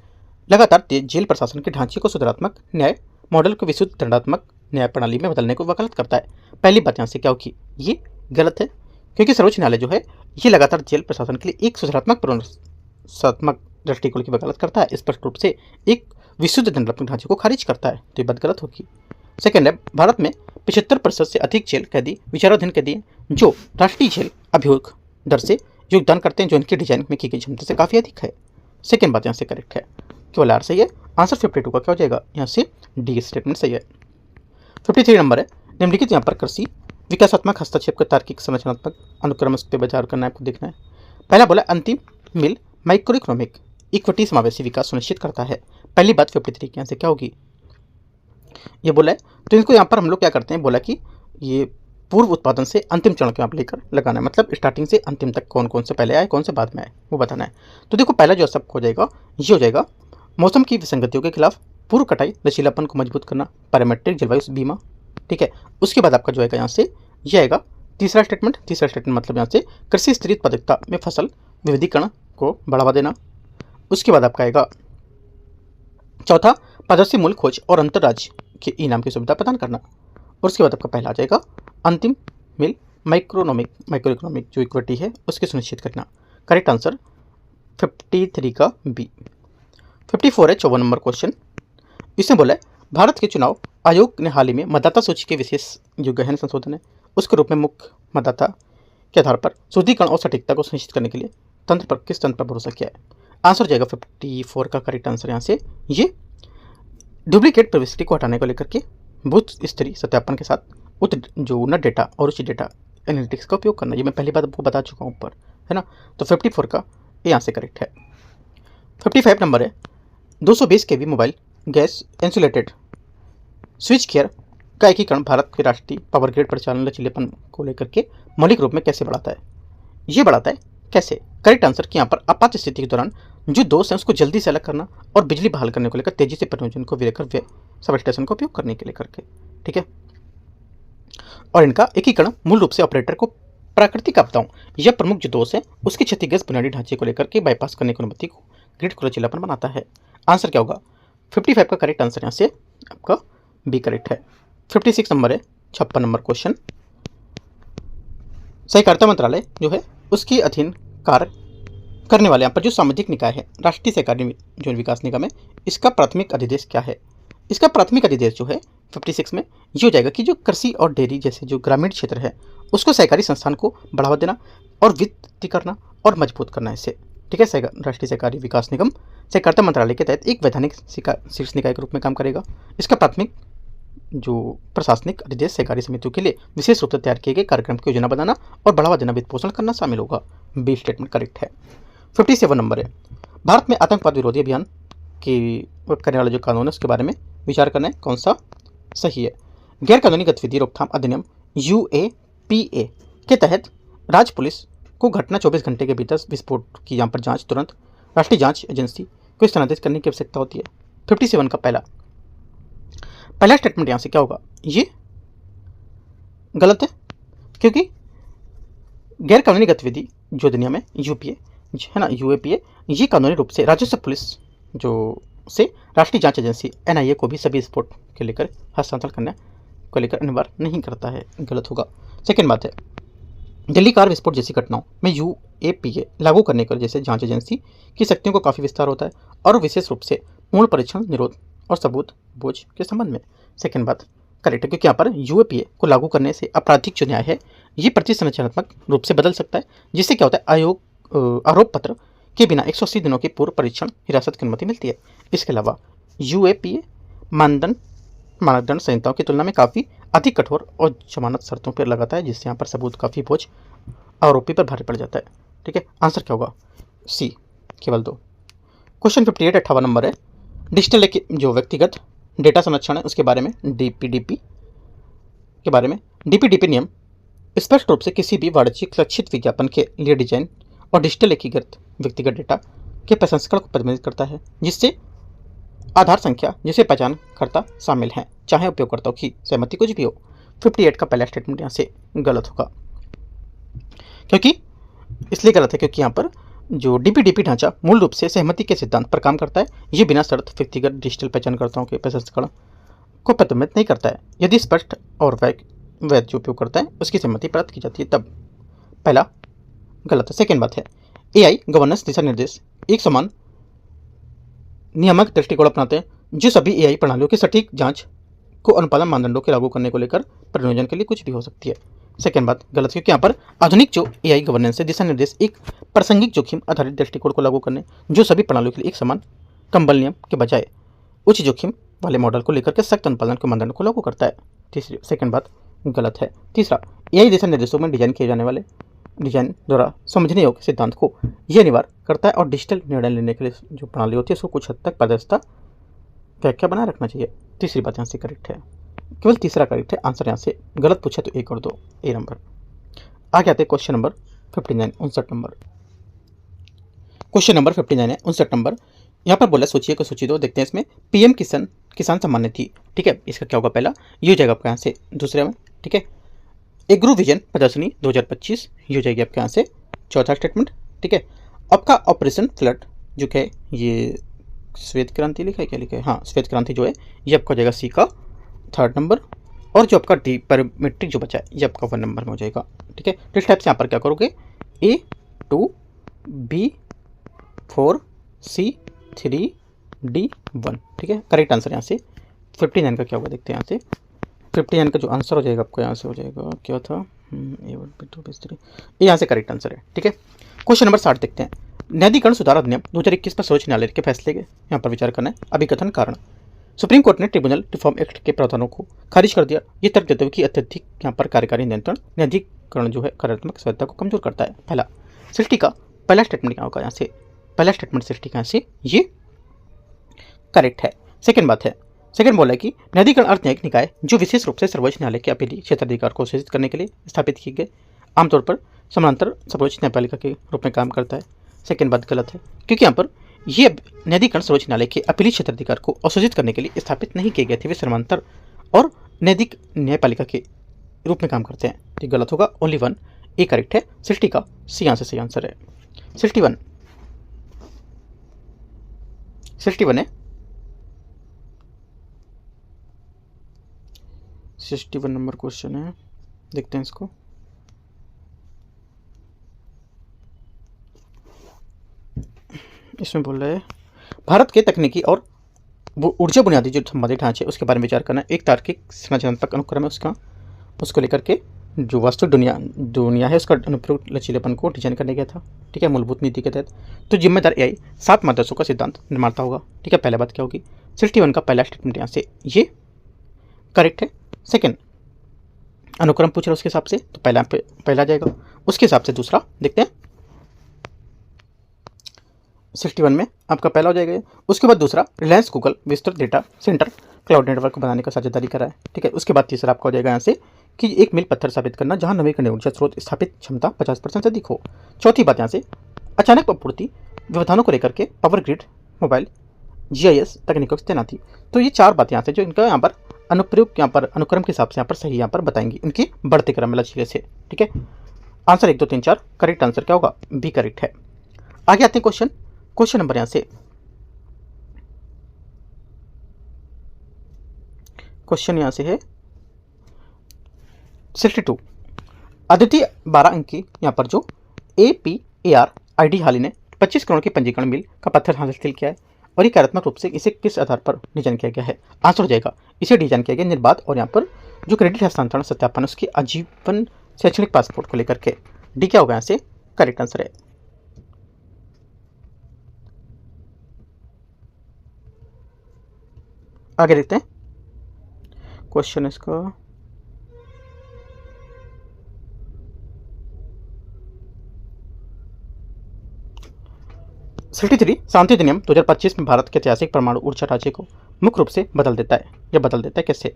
लगातार जेल प्रशासन के ढांचे को सुधारात्मक न्याय मॉडल को विशुद्ध दंडात्मक न्याय प्रणाली में बदलने को वकालत करता है। पहली बात यहाँ से क्या होगी? ये गलत है, क्योंकि सर्वोच्च न्यायालय जो है ये लगातार जेल प्रशासन के लिए एक सुधारात्मक पुनर्सत्मक दृष्टिकोण की वकालत करता है, स्पष्ट रूप से एक विशुद्ध दंडात्मक ढांचे को खारिज करता है, तो ये बात गलत होगी। सेकेंड है, भारत में 75% से अधिक जेल कैदी विचाराधीन कैदी जो राष्ट्रीय जेल अभियोग दर से योगदान करते हैं जो इनके डिजाइन में की गई क्षमता से काफ़ी अधिक है। सेकेंड बात यहाँ से करेक्ट है, केवल आर सही है। आंसर 52 का क्या हो जाएगा? यहाँ से डी स्टेटमेंट सही है। 53 नंबर है, निम्नलिखित यहाँ पर कृषि विकासात्मक हस्तक्षेप का तार्किक संरचनात्मक अनुक्रम उस पर विचार करना है, आपको देखना है। पहला बोला अंतिम मिल माइक्रो इकोनॉमिक इक्विटी समावेशी विकास सुनिश्चित करता है। पहली बात 53 यहाँ से क्या होगी? ये बोला है, तो इनको यहाँ पर हम लोग क्या करते हैं, बोला कि ये पूर्व उत्पादन से अंतिम चरण को यहाँ पर लेकर लगाना है, मतलब स्टार्टिंग से अंतिम तक कौन कौन से पहले आए कौन से बाद में आए वो बताना है। तो देखो पहला जो सब हो जाएगा ये हो जाएगा मौसम की विसंगतियों के खिलाफ पूर्व कटाई लचीलापन को मजबूत करना, पैरामेट्रिक जलवायु बीमा। ठीक है, उसके बाद आपका जो आएगा यहाँ से ये आएगा तीसरा स्टेटमेंट मतलब यहाँ से कृषि स्थिर उत्पादकता में फसल विविधीकरण को बढ़ावा देना। उसके बाद आपका आएगा चौथा पारदर्शी मूल्य खोज और अंतरराज्य के इनाम की सुविधा प्रदान करना। और उसके बाद आपका पहला आ जाएगा अंतिम मिल माइक्रो इकोनॉमिक जो इक्विटी है उसकी सुनिश्चित करना। करेक्ट आंसर 53 का बी। 54 है 54 नंबर क्वेश्चन। इसमें बोला है भारत के चुनाव आयोग ने हाल ही में मतदाता सूची के विशेष जो गहन संशोधन है उसके रूप में मुख्य मतदाता के आधार पर शुद्धिकरण और सटीकता को सुनिश्चित करने के लिए किस तंत्र पर भरोसा किया है। आंसर हो जाएगा 54 का करेक्ट आंसर यहाँ से ये डुप्लीकेट प्रविष्टि को हटाने को लेकर के बूथ स्तरीय सत्यापन के साथ जो उन्नत डेटा और उचित डेटा एनालिटिक्स का उपयोग करना। ये मैं पहली बात आपको बता चुका हूँ ऊपर, है ना। तो 54 का ये यहाँ से करेक्ट है। 55 नंबर है 220 kV mobile gas insulated switch gear का एकीकरण भारत के राष्ट्रीय पावर ग्रिड परिचालन लचीलेपन को लेकर के मौलिक रूप में कैसे बढ़ाता है। ये बढ़ाता है कैसे? करेक्ट आंसर कि यहाँ पर आपात स्थिति के दौरान जो दोष है उसको जल्दी से अलग करना और बिजली बहाल करने को लेकर तेजी से परियोजना को विलेकर व्यय सब स्टेशन का उपयोग करने के लिए करके, ठीक है। और इनका एकीकरण मूल रूप से ऑपरेटर को प्राकृतिक आपदाओं या प्रमुख जो दोष है उसके क्षतिग्रस्त बुनियादी ढांचे को लेकर के बाईपास करने की अनुमति को ग्रिड को लचीलापन बनाता है। आंसर क्या होगा? 55 का करेक्ट आंसर यहाँ से आपका बी करेक्ट है। 56 नंबर है 56 नंबर क्वेश्चन। सहकारिता मंत्रालय जो है उसके अधीन कार्य करने वाले यहाँ पर जो सामाजिक निकाय है राष्ट्रीय सहकारी जो विकास निगम है, इसका प्राथमिक अधिदेश क्या है? इसका प्राथमिक अधिदेश जो है 56 में ये हो जाएगा कि जो कृषि और डेयरी जैसे जो ग्रामीण क्षेत्र है उसको सहकारी संस्थान को बढ़ावा देना और वित्त करना और मजबूत करना इससे, ठीक है। राष्ट्रीय सहकारी विकास निगम सहकारिता मंत्रालय के तहत एक वैधानिक शीर्ष निकाय के रूप में काम करेगा। इसका प्राथमिक जो प्रशासनिक अधिदेश सहकारी समितियों के लिए विशेष रूप से तैयार किए गए कार्यक्रम की योजना बनाना और बढ़ावा देना, वित्त पोषण करना शामिल होगा। बी स्टेटमेंट करेक्ट है। 57 नंबर है भारत में आतंकवाद विरोधी अभियान की करने वाले जो कानून है उसके बारे में विचार करना है, कौन सा सही है। गैर कानूनी गतिविधि रोकथाम अधिनियम UAPA के तहत राज्य पुलिस को घटना 24 घंटे के भीतर विस्फोट की यहाँ पर जांच तुरंत राष्ट्रीय जांच एजेंसी को स्थानांतरित करने की आवश्यकता होती है। 57 का पहला स्टेटमेंट यहाँ से क्या होगा? ये गलत है क्योंकि गैर कानूनी गतिविधि जो अधिनियम है UPA है ना, UAPA ये कानूनी रूप से राजस्व पुलिस जो से राष्ट्रीय जांच एजेंसी NIA को भी सभी स्फोट के लेकर हस्तांतरण करने को लेकर अनिवार्य नहीं करता है, गलत होगा। सेकेंड बात है दिल्ली कार विस्फोट जैसी घटनाओं में UAPA लागू करने कर जैसे जांच एजेंसी की शक्तियों को काफ़ी विस्तार होता है और विशेष रूप से पूर्ण परीक्षण, निरोध और सबूत बोझ के संबंध में। सेकेंड बात करेक्ट है क्योंकि यहाँ पर UAPA को लागू करने से आपराधिक जो न्याय है ये प्रतिसंरचनात्मक रूप से बदल सकता है, जिससे क्या होता है आरोप पत्र के बिना 180 दिनों की पूर्व परीक्षण हिरासत की अनुमति मिलती है। इसके अलावा UAPA मानदंड संहिताओं की तुलना में काफ़ी अधिक कठोर और जमानत शर्तों पर लगाता है, जिससे यहाँ पर सबूत काफ़ी बोझ आरोपी पर भारी पड़ जाता है, ठीक है। आंसर क्या होगा? सी केवल 2। क्वेश्चन 58 58 नंबर है डिजिटल जो व्यक्तिगत डेटा संरक्षण है उसके बारे में DPDP के बारे में। DPDP नियम स्पष्ट रूप से किसी भी वाणिज्यिक लक्षित विज्ञापन के लिए डिजाइन और डिजिटल एकीकृत व्यक्तिगत डेटा के प्रसंस्करण को प्रतिबंधित करता है, जिससे आधार संख्या जिसे पहचानकर्ता शामिल हैं चाहे उपयोगकर्ताओं की सहमति कुछ भी हो। 58 का पहला स्टेटमेंट यहाँ से गलत होगा क्योंकि इसलिए गलत है क्योंकि यहाँ पर जो DPDP ढांचा मूल रूप से सहमति के सिद्धांत पर काम करता है। ये बिना शर्त व्यक्तिगत डिजिटल पहचानकर्ताओं के प्रसंस्करण को प्रतिबंधित नहीं करता है यदि स्पष्ट और वैध जो उपयोग करता है उसकी सहमति प्राप्त की जाती है तब। पहला गलत है। सेकेंड बात है AI गवर्नेंस दिशा निर्देश एक समान नियामक दृष्टिकोण अपनाते हैं जो सभी AI प्रणालियों की सटीक जांच को अनुपालन मानदंडों के लागू करने को लेकर परिनियोजन के लिए कुछ भी हो सकती है। सेकेंड बात गलत क्योंकि यहाँ पर आधुनिक जो AI गवर्नेंस है दिशा निर्देश एक प्रासंगिक जोखिम आधारित दृष्टिकोण को लागू करने जो सभी प्रणालियों के लिए एक समान कंबल नियम के बजाय उच्च जोखिम वाले मॉडल को लेकर के सख्त अनुपालन के मानदंड को लागू करता है। तीसरी सेकेंड बात गलत है। तीसरा AI दिशा निर्देशों में डिजाइन किए जाने वाले डिजाइन द्वारा समझने योग्य सिद्धांत को यह अनिवार्य करता है और डिजिटल निर्णय लेने के लिए जो प्रणाली होती है उसको कुछ हद तक पारदर्शिता व्याख्या बनाए रखना चाहिए। तीसरी बात यहाँ से करेक्ट है, केवल तीसरा करेक्ट है। आंसर यहाँ से गलत पूछा तो 1 और 2 ए नंबर। आगे आते हैं question number 59 59 number. Question number 59 है 59 नंबर। यहाँ पर बोला सोचिए को सोचिए दो, देखते हैं इसमें PM किसान सम्मान निधि, ठीक है। इसका क्या होगा? पहला ये हो जाएगा आपका यहाँ से दूसरे में, ठीक है। एग्रो विजन प्रदर्शनी 2025 ये हो जाएगी आपके यहाँ से चौथा स्टेटमेंट, ठीक है। आपका ऑपरेशन फ्लड जो है ये श्वेत क्रांति लिखा है, क्या लिखा है? हाँ श्वेत क्रांति जो है ये आपका हो जाएगा C का 3rd नंबर। और जो आपका डी पैरामीट्रिक जो बचा है ये आपका 1 नंबर में हो जाएगा, ठीक है। तो इस टाइप से यहाँ पर क्या करोगे A2 B4 C3D1, ठीक है। करेक्ट आंसर यहाँ से 59 का क्या होगा देखते हैं। यहाँ से 59 का जो आंसर हो जाएगा आपको यहाँ से हो जाएगा क्या था A1 B2 B3 ये यहाँ से करेक्ट आंसर है, ठीक है। क्वेश्चन नंबर 60 देखते हैं। न्यायाधिकरण सुधार अधिनियम 2021 पर सर्वोच्च न्यायालय के फैसले के यहाँ पर विचार करना है। अभिकथन कारण सुप्रीम कोर्ट ने ट्रिब्यूनल रिफॉर्म एक्ट के प्रावधानों को खारिज कर दिया। ये तर्क देते हुए कि अत्यधिक यहाँ पर कार्यकारी नियंत्रण निजीकरण जो है कार्यात्मक स्वायत्तता को कमजोर करता है। पहला सृष्टि का पहला स्टेटमेंट क्या होगा, यहाँ से पहला स्टेटमेंट सृष्टि का यहाँ से ये करेक्ट है। सेकंड बात है, सेकंड बोला है कि न्यायाधिकरण अर्थ न्यायिक निकाय जो विशेष रूप से सर्वोच्च न्यायालय के अपीलीय क्षेत्राधिकार को सूचित करने के लिए स्थापित किए गए आमतौर पर समानांतर सर्वोच्च न्यायपालिका के रूप में काम करता है। सेकंड बात गलत है, क्योंकि यहाँ पर ये न्यायाधिकरण सर्वोच्च न्यायालय के अपीलीय क्षेत्राधिकार को असूचित करने के लिए स्थापित नहीं किए गए थे, वे समानांतर और न्यायिक न्यायपालिका के रूप में काम करते हैं। ये गलत होगा, ओनली वन ए करेक्ट है। सृष्टि का सी यहाँ से सही आंसर है। 61 है 61 नंबर क्वेश्चन है, देखते हैं इसको। इसमें बोल रहे हैं भारत के तकनीकी और ऊर्जा बुनियादी जो संबंधित ढांचे उसके बारे में विचार करना। एक तार्किक संरचनात्मक अनुक्रम है उसको लेकर के जो वास्तविक दुनिया है उसका अनुप्रयोग लचीलेपन को डिजाइन करने गया था। ठीक है, मूलभूत नीति के तहत तो जिम्मेदार एआई 7 मार्गदर्शकों का सिद्धांत निर्माता होगा। ठीक है, पहला बात क्या होगी, 61 का पहला स्टेटमेंट यहाँ से ये करेक्ट है। सेकंड अनुक्रम पूछ रहा है उसके हिसाब से, तो पहला जाएगा, उसके हिसाब से दूसरा देखते हैं। 61 में आपका पहला हो जाएगा, उसके बाद दूसरा रिलायंस गूगल विस्तृत डेटा सेंटर क्लाउड नेटवर्क बनाने का साझेदारी करा है। ठीक है, उसके बाद तीसरा आपका हो जाएगा यहाँ से कि एक मील पत्थर साबित करना जहां नवीकरणीय ऊर्जा स्रोत स्थापित क्षमता 50% से अधिक हो। चौथी बात यहाँ से अचानक आपूर्ति व्यवधानों को लेकर के पावर ग्रिड मोबाइल जीआईएस तकनीकों की तैनाती। तो ये 4 बातें यहाँ से जो इनका यहाँ पर अनुप्रयोग यहाँ पर अनुक्रम के हिसाब से यहाँ पर सही यहाँ पर बताएंगी इनके बढ़ते क्रम में लचीले से। ठीक है, आंसर 1 2 3 4 करेक्ट आंसर क्या होगा, बी करेक्ट है। आगे आते हैं क्वेश्चन नंबर यहाँ से क्वेश्चन यहाँ से है 62। अद्वितीय 12 अंक की यहाँ पर जो APAR आईडी हाल ही ने 25 करोड़ के पंजीकरण मिल का पत्थर हासिल किया है और ये कार्यात्मक रूप से इसे किस आधार पर डिजाइन किया गया है। आंसर हो जाएगा इसे डिजाइन किया गया निर्बाध और यहाँ पर जो क्रेडिट हस्तांतरण सत्यापन उसके आजीवन शैक्षणिक पासपोर्ट को लेकर के। डी क्या होगा यहाँ से करेक्ट आंसर है। आगे देखते हैं क्वेश्चन इसका 63 शांति अधिनियम 2025 में भारत के ऐतिहासिक परमाणु ऊर्जा ढांचे को मुख्य रूप से बदल देता है कैसे।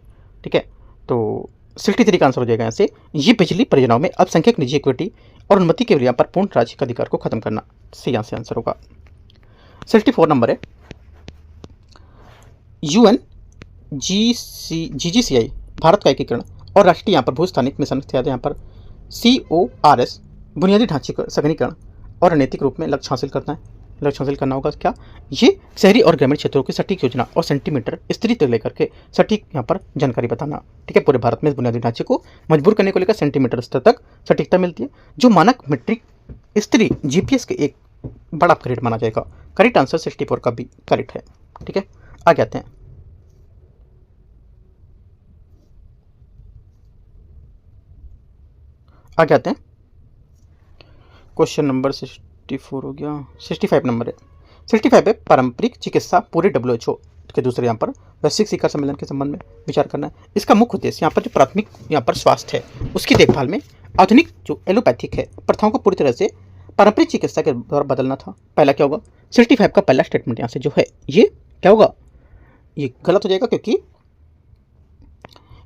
ठीक है, तो 63 का आंसर हो जाएगा यहाँ से ये बिजली परियोजनाओं में अल्पसंख्यक निजी इक्विटी और अनुमति के लिए पर पूर्ण राज्य का अधिकार को खत्म करना। सही यहाँ से आंसर होगा। 64 नंबर है UNGGCI भारत का एकीकरण और राष्ट्रीय यहाँ पर भूस्थानिक मिशन यहाँ पर CORS बुनियादी ढांचे का सघनीकरण और रणनीतिक रूप में लक्ष्य हासिल करना होगा। क्या ये शहरी और ग्रामीण क्षेत्रों की सटीक योजना और सेंटीमीटर स्तरीय तक लेकर के सटीक यहाँ पर जानकारी बताना। ठीक है, पूरे भारत में इस बुनियादी ढांचे को मजबूर करने को लेकर सेंटीमीटर स्तर तक सटीकता मिलती है जो मानक मीट्रिक स्तरीय GPS के एक बड़ा अपग्रेड माना जाएगा। करेक्ट आंसर 64 का भी करेक्ट है। ठीक है, आगे आते हैं क्वेश्चन नंबर 64 हो गया। 65 नंबर है 65 है पारंपरिक चिकित्सा पूरे WHO के दूसरे यहाँ पर वैश्विक शिखर सम्मेलन के संबंध में विचार करना है। इसका मुख्य उद्देश्य यहाँ पर जो प्राथमिक यहाँ पर स्वास्थ्य है उसकी देखभाल में आधुनिक जो एलोपैथिक है प्रथाओं को पूरी तरह से पारंपरिक चिकित्सा के द्वारा बदलना था। पहला क्या होगा, 65 का पहला स्टेटमेंट यहाँ से जो है ये क्या होगा, ये गलत हो जाएगा।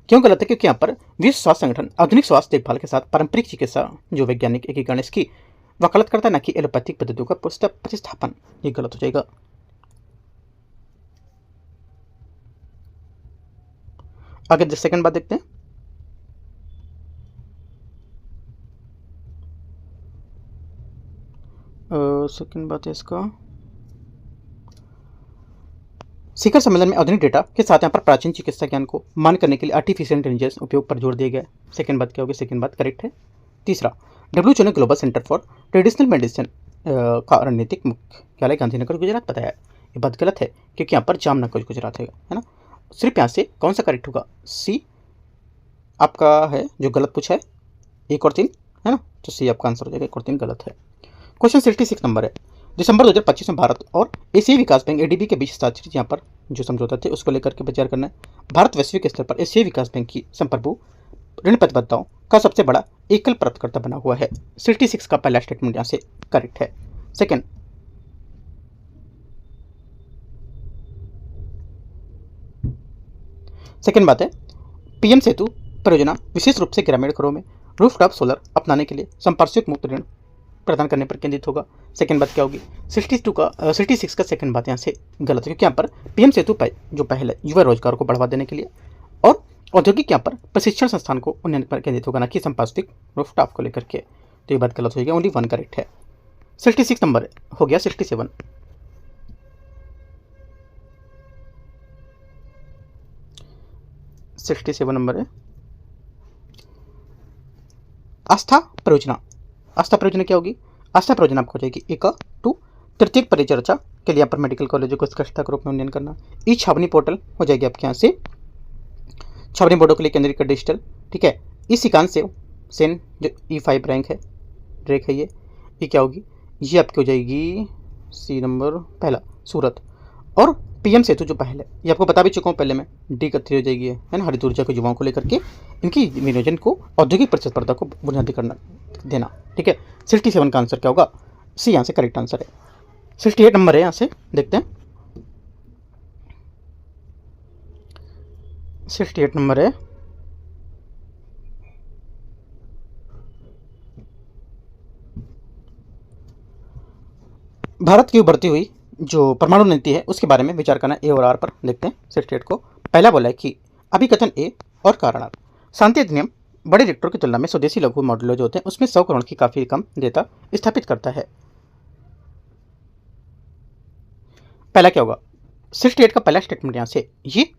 क्यों गलत है, क्योंकि यहाँ पर विश्व स्वास्थ्य संगठन आधुनिक स्वास्थ्य देखभाल के साथ पारंपरिक चिकित्सा जो वैज्ञानिक एकीकरण इसकी वकालत करता है ना कि एलोपैथिक पद्धतियों का प्रतिस्थापन। ये गलत हो जाएगा। आगे सेकंड बात देखते हैं सेकंड बात है इसका शिखर सम्मेलन में आधुनिक डेटा के साथ यहाँ पर प्राचीन चिकित्सा ज्ञान को मान करने के लिए आर्टिफिशियल इंटेलिजेंस उपयोग पर जोर दिया गया है। सेकंड बात क्या होगी, सेकंड बात करेक्ट है। तीसरा WHO ने global centre for traditional medicine का रणनीतिक मुख्यालय गांधीनगर गुजरात बताया है। ये बात गलत है क्योंकि यहाँ पर जामनगर गुजरात है ना। सिर्फ यहाँ से कौन सा करेक्ट होगा, सी आपका है जो गलत पूछा है 1 और 3 है ना, तो सी आपका आंसर हो जाएगा। 1 और 3 गलत है। क्वेश्चन 66 नंबर है दिसंबर 2025 में भारत और एशियाई विकास बैंक ADB के बीच हस्ताक्षरित यहाँ पर जो समझौता थे उसको लेकर के विचार करना है। भारत वैश्विक स्तर पर एशियाई विकास बैंक की संप्रभु ऋण प्रतिबद्धताओं का सबसे बड़ा एकल प्राप्तकर्ता बना हुआ है। 66 का पहला स्टेटमेंट यहाँ से करेक्ट है। सेकेंड बात है, पीएम सेतु परियोजना विशेष रूप से ग्रामीण घरों में रूफटॉप सोलर अपनाने के लिए संपार्श्विक मुक्त ऋण प्रदान करने पर केंद्रित होगा। सेकेंड बात क्या होगी, 66 का सेकेंड बात यहाँ से गलत है, क्योंकि यहाँ पर पीएम सेतु जो पहल है युवा रोजगार को बढ़ावा देने के लिए और औद्योगिक यहाँ पर प्रशिक्षण संस्थान को उन्नयन पर केंद्रित होगा, ना कि संपार्श्विक रूफटॉप को लेकर के। तो ये बात गलत हो जाएगी, ओनली 1 करेक्ट है। 66 नंबर हो गया। 67 नंबर है आस्था परियोजना। आस्था परियोजना क्या होगी, आस्था परियोजना आपको हो जाएगी 1-2 तृतीयक परिचर्चा के लिए यहाँ पर मेडिकल कॉलेजों को उत्कृष्टता के रूप में उन्नयन करना। ई छावनी पोर्टल हो जाएगी आपके यहाँ से छावनी बोर्डों के लिए केंद्रीय डिजिटल, ठीक है। ई सिकान से सेन जो E5 रैंक है ये क्या होगी, ये आपकी हो जाएगी सी नंबर पहला सूरत। और पीएम सेतु जो पहले ये आपको बता भी चुका हूँ पहले में, डी का 3 हो जाएगी है ना, हरित ऊर्जा के युवाओं को लेकर के इनकी विनियोजन को औद्योगिक प्रतिस्पर्धा को बुनियादी करना देना, ठीक है। 67 का आंसर क्या होगा, सी यहाँ से करेक्ट आंसर है। 68 नंबर है, यहाँ से देखते हैं 68 नंबर है भारत की उभरती हुई जो परमाणु नीति है उसके बारे में विचार करना। ए और आर पर देखते हैं 68 को। पहला बोला है कि अभिकथन ए और कारण आर, शांति अधिनियम बड़े रिएक्टरों की तुलना में स्वदेशी लघु मॉड्यूलर जो होते हैं उसमें 100 करोड़ की काफी कम देयता स्थापित करता है। पहला क्या होगा, 68 का पहला स्टेटमेंट यहाँ से ये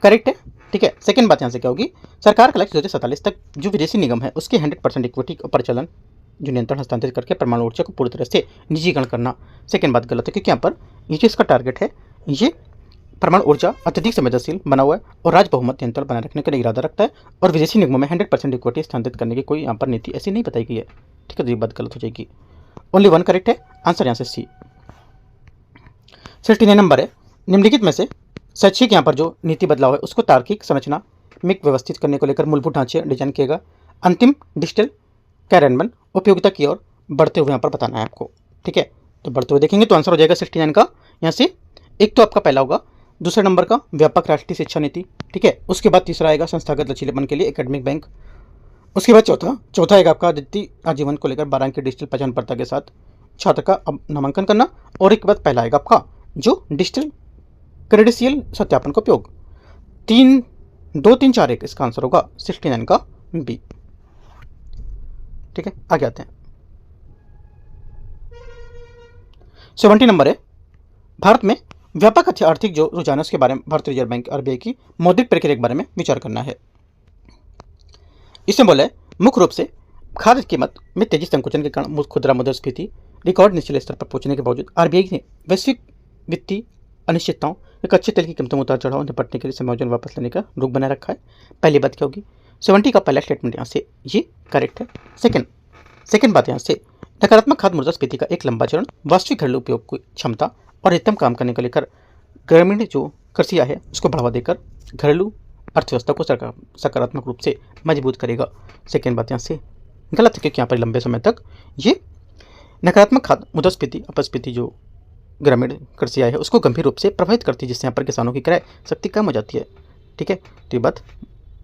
करेक्ट है, ठीक है। सेकंड बात यहाँ से क्या होगी, सरकार का लक्ष्य 2047 तक जो विदेशी निगम है उसके 100% इक्विटी परिचालन जो नियंत्रण हस्तांतरित करके परमाणु ऊर्जा को पूरी तरह से निजीकरण करना। सेकंड बात गलत है, क्योंकि यहाँ पर ये जो इसका टारगेट है ये परमाणु ऊर्जा अत्यधिक संवेदनशील बना हुआ है और राज्य बहुमत नियंत्रण बनाए रखने का इरादा रखता है और विदेशी निगमों में 100% इक्विटी स्थानांतरित करने की कोई यहाँ पर नीति ऐसी नहीं बताई गई है, ठीक है। तो ये बात गलत हो जाएगी, ओनली 1 करेक्ट है, आंसर यहाँ से सी। 69 नंबर है, निम्नलिखित में से शैक्षिक यहाँ पर जो नीति बदलाव है उसको तार्किक संरचना में व्यवस्थित करने को लेकर मूलभूत ढांचे डिजाइन किएगा। अंतिम डिजिटल कार्यान्वयन उपयोगिता की ओर बढ़ते हुए यहाँ पर बताना है आपको, ठीक है। तो बढ़ते हुए देखेंगे तो आंसर हो जाएगा 69 का यहाँ से। एक तो आपका पहला होगा, दूसरे नंबर का व्यापक राष्ट्रीय शिक्षा नीति, ठीक है। उसके बाद तीसरा आएगा संस्थागत लचीलेपन के लिए एकेडमिक बैंक। उसके बाद चौथा आएगा आपका द्वितीय आजीवन को लेकर 12 अंक की डिजिटल पहचान पत्र के साथ छात्र का नामांकन करना। और एक बाद पहला आएगा आपका जो डिजिटल क्रेडेंशियल सत्यापन का उपयोग। 2 3 4 1 इसका आंसर होगा 69 का बी, ठीक है। आगे आते हैं 70 नंबर है, भारत में व्यापक आर्थिक जो रुझान के बारे में भारतीय रिजर्व बैंक आरबीआई की मौद्रिक प्रक्रिया के बारे में विचार करना है। इसमें बोला है मुख्य रूप से खाद्य कीमत में तेजी संकुचन के कारण खुदरा मुद्रास्फीति रिकॉर्ड निचले स्तर पर पहुंचने के बावजूद आरबीआई ने वैश्विक वित्तीय अनिश्चितताओं या कच्चे तेल की कीमतों में उतार चढ़ाव निपटने के लिए समायोजन वापस लेने का रुख बनाए रखा है। पहली बात क्या होगी, 70 का पहला स्टेटमेंट यहाँ से ये करेक्ट है। सेकंड बात यहाँ से नकारात्मक खाद्य मुद्रास्फीति का एक लंबा चरण वास्तविक घरेलू उपयोग की क्षमता और अधिकतम काम करने को लेकर ग्रामीण जो कृषि है उसको बढ़ावा देकर घरेलू अर्थव्यवस्था को सकारात्मक रूप से मजबूत करेगा। सेकेंड बात यहाँ से गलत है, क्योंकि यहाँ पर लंबे समय तक ये नकारात्मक खाद्य मुद्रास्फीति अपस्फीति जो ग्रामीण कृषि आय है उसको गंभीर रूप से प्रभावित करती है, जिससे यहाँ पर किसानों की क्रय शक्ति कम हो जाती है, ठीक है। तो ये बात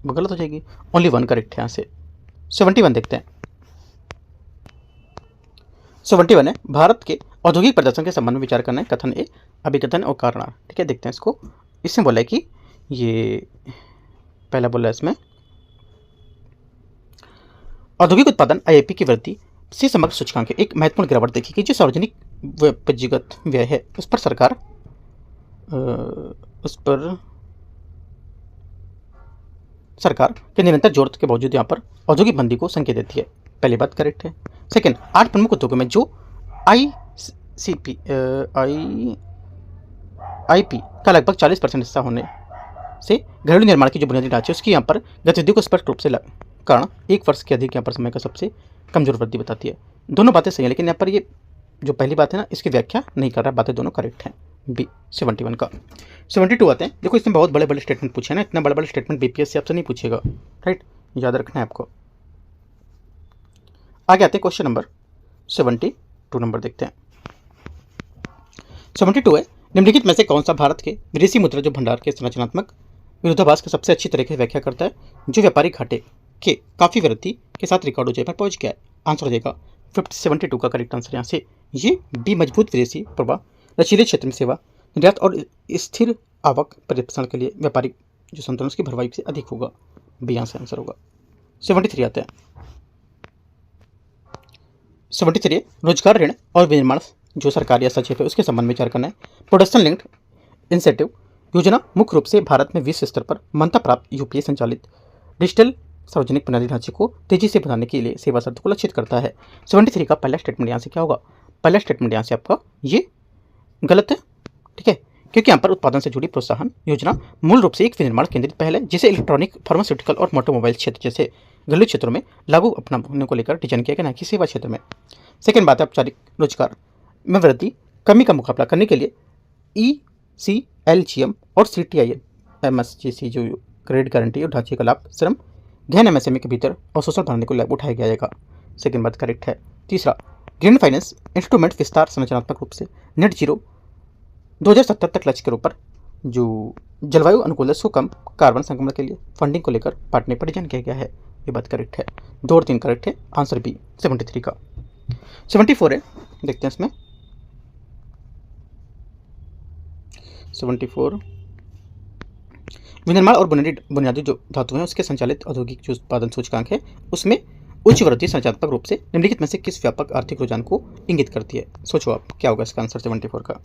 गलत हो जाएगी, ओनली 1 करेक्ट है यहाँ से। 71 देखते हैं 71 है, भारत के औद्योगिक प्रदर्शन के संबंध में विचार करना है। कथन ए, अभिकथन और कारण, ठीक है। देखते हैं इसको। इसमें बोला है कि ये पहला बोला है इसमें औद्योगिक उत्पादन आईआईपी की वृद्धि से समग्र सूचकांक एक महत्वपूर्ण गिरावट देखी कि जो सार्वजनिक पूंजीगत व्यय है उस पर सरकार के निरंतर जोर के बावजूद यहाँ पर औद्योगिक मंदी को संकेत देती है। पहली बात करेक्ट है। सेकंड, 8 प्रमुख उद्योगों में जो आईपी का लगभग 40% हिस्सा होने से घरेलू निर्माण की जो बुनियादी ढांचे उसकी यहाँ पर गतिविधियों को स्पष्ट रूप से कारण 1 वर्ष के अधिक यहाँ पर समय का सबसे कमजोर वृद्धि बताती है। दोनों बातें सही है, लेकिन यहाँ पर ये जो पहली बात है ना इसकी व्याख्या नहीं कर रहा, बातें दोनों करेक्ट हैं। बी 71 का। 72 आते हैं। देखो इसमें बहुत बड़े बड़े स्टेटमेंट पूछे ना, इतना बड़े बड़े स्टेटमेंट बीपीएससी आपसे नहीं पूछेगा, राइट, याद रखना है आपको। आगे आते हैं क्वेश्चन नंबर 72 नंबर देखते हैं। 72 है, निम्नलिखित में से कौन सा भारत के विदेशी मुद्रा जो भंडार के संरचनात्मक विरोधाभास की सबसे अच्छी तरीके से व्याख्या करता है, जो व्यापारी घाटे के काफी वृद्धि के साथ रिकॉर्ड ऊंचाई पर पहुंच गया है। आंसर हो जाएगा 72 का करेक्ट आंसर यहाँ से ये बी मजबूत विदेशी प्रवाह, लचीले क्षेत्र में सेवा निर्यात और स्थिर आवक परिप्रेषण के लिए व्यापारिक जो संतुलन उसकी भरपाई से अधिक होगा। बी यहाँ से आंसर होगा। 73 आते हैं। 73 रोजगार ऋण और विनिर्माण जो सरकारी हस्तक्षेप है उसके संबंध में विचार करना है। प्रोडक्शन लिंक्ड इंसेंटिव योजना मुख्य रूप से भारत में विश्व स्तर पर मान्यता प्राप्त यूपीए संचालित डिजिटल सार्वजनिक बुनियादी ढांचे को तेजी से बढ़ाने के लिए सेवा शर्त को लक्षित करता है। 73 का पहला स्टेटमेंट यहाँ से क्या होगा? पहला स्टेटमेंट यहाँ से आपका ये गलत है, ठीक है, क्योंकि यहाँ पर उत्पादन से जुड़ी प्रोत्साहन योजना मूल रूप से एक विनिर्माण केंद्रित पहल है जिसे इलेक्ट्रॉनिक, फार्मास्यूटिकल और ऑटोमोबाइल क्षेत्र जैसे घरेलू क्षेत्रों में लागू अपनाने को लेकर डिजाइन किया गया, न कि सेवा क्षेत्र में। सेकेंड बात है, औपचारिक रोजगार में वृद्धि कमी का मुकाबला करने के लिए ECLGM और CTIN MSGC जो क्रेडिट गारंटी और ढांचे का लाभ श्रम गहन MSME के भीतर और सोशल बनाने को लाभ उठाया जाएगा। सेकेंड बात करेक्ट है। तीसरा, ग्रीन फाइनेंस इंस्ट्रूमेंट विस्तार संरचनात्मक रूप से नेट जीरो 2070 तक लक्ष्य के ऊपर जो जलवायु अनुकूल को कम कार्बन संक्रमण के लिए फंडिंग को लेकर पार्टनर पर डिजाइन किया गया है। ये बात करेक्ट है। 2 और 3 करेक्ट है। आंसर बी 73 का। 74 है, देखते हैं इसमें 74 विनिर्माण और बुनियादी जो धातु हैं उसके संचालित औद्योगिक जो उत्पादन सूचकांक है उसमें उच्च वृद्धि संरचनात्मक रूप से निम्नलिखित में से किस व्यापक आर्थिक रुझान को इंगित करती है? सोचो आप क्या होगा इसका आंसर 74 का।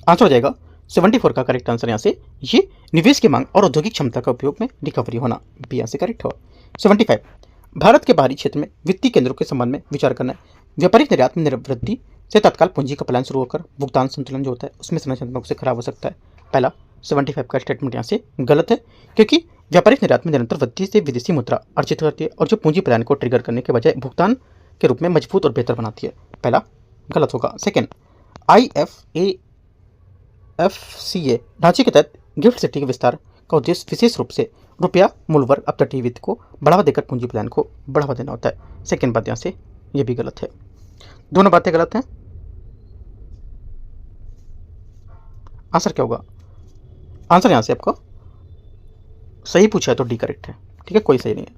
आंसर हो जाएगा 74 का करेक्ट आंसर यहाँ से ये निवेश की मांग और औद्योगिक क्षमता का उपयोग में रिकवरी होना। बी यहाँ से करेक्ट होगा। 75 भारत के बाहरी क्षेत्र में वित्तीय केंद्रों के संबंध में विचार करना है। व्यापारिक निर्यात में वृद्धि से तत्काल पूंजी का पलायन शुरू होकर भुगतान संतुलन जो होता है उसमें संरचनात्मक से खराब हो सकता है। पहला 75 का स्टेटमेंट यहाँ से गलत है, क्योंकि व्यापारिक निर्यात में निरंतर वृद्धि से विदेशी मुद्रा अर्जित करती है और जो पूंजी पलायन को ट्रिगर करने के बजाय भुगतान के रूप में मजबूत और बेहतर बनाती है। पहला गलत होगा। सेकेंड, IFCA ढांचे के तहत गिफ्ट सिटी के विस्तार का उद्देश्य विशेष रूप से रुपया मूल वर्ग अपतटीय वित्त को बढ़ावा देकर पूंजी प्रदान को बढ़ावा देना होता है। सेकेंड बात यहाँ से ये भी गलत है। दोनों बातें गलत हैं। आंसर क्या होगा? आंसर यहाँ से आपको सही पूछा है तो डी करेक्ट है, ठीक है, कोई सही नहीं है।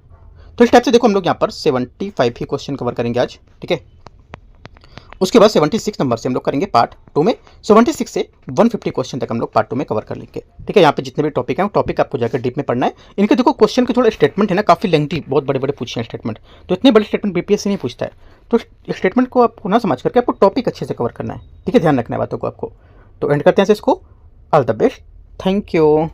तो इस टाइप से देखो हम लोग यहाँ पर 75 ही क्वेश्चन कवर करेंगे आज, ठीक है। उसके बाद 76 नंबर से हम लोग करेंगे पार्ट 2 में। 76 से 150 क्वेश्चन तक हम लोग पार्ट 2 में कवर कर लेंगे, ठीक है। यहाँ पे जितने भी टॉपिक हैं टॉपिक आपको जाकर डीप में पढ़ना है। इनके देखो क्वेश्चन के थोड़ा स्टेटमेंट है ना काफ़ी लेंथी, बहुत बड़े बड़े पूछे हैं स्टेटमेंट, तो इतने बड़े स्टेटमेंट BPSC नहीं पूछता है। तो स्टेटमेंट को आपको ना समझ करके आपको टॉपिक अच्छे से कवर करना है, ठीक है, ध्यान रखना है बातों को आपको। तो एंड करते हैं इसको। All the best, thank you.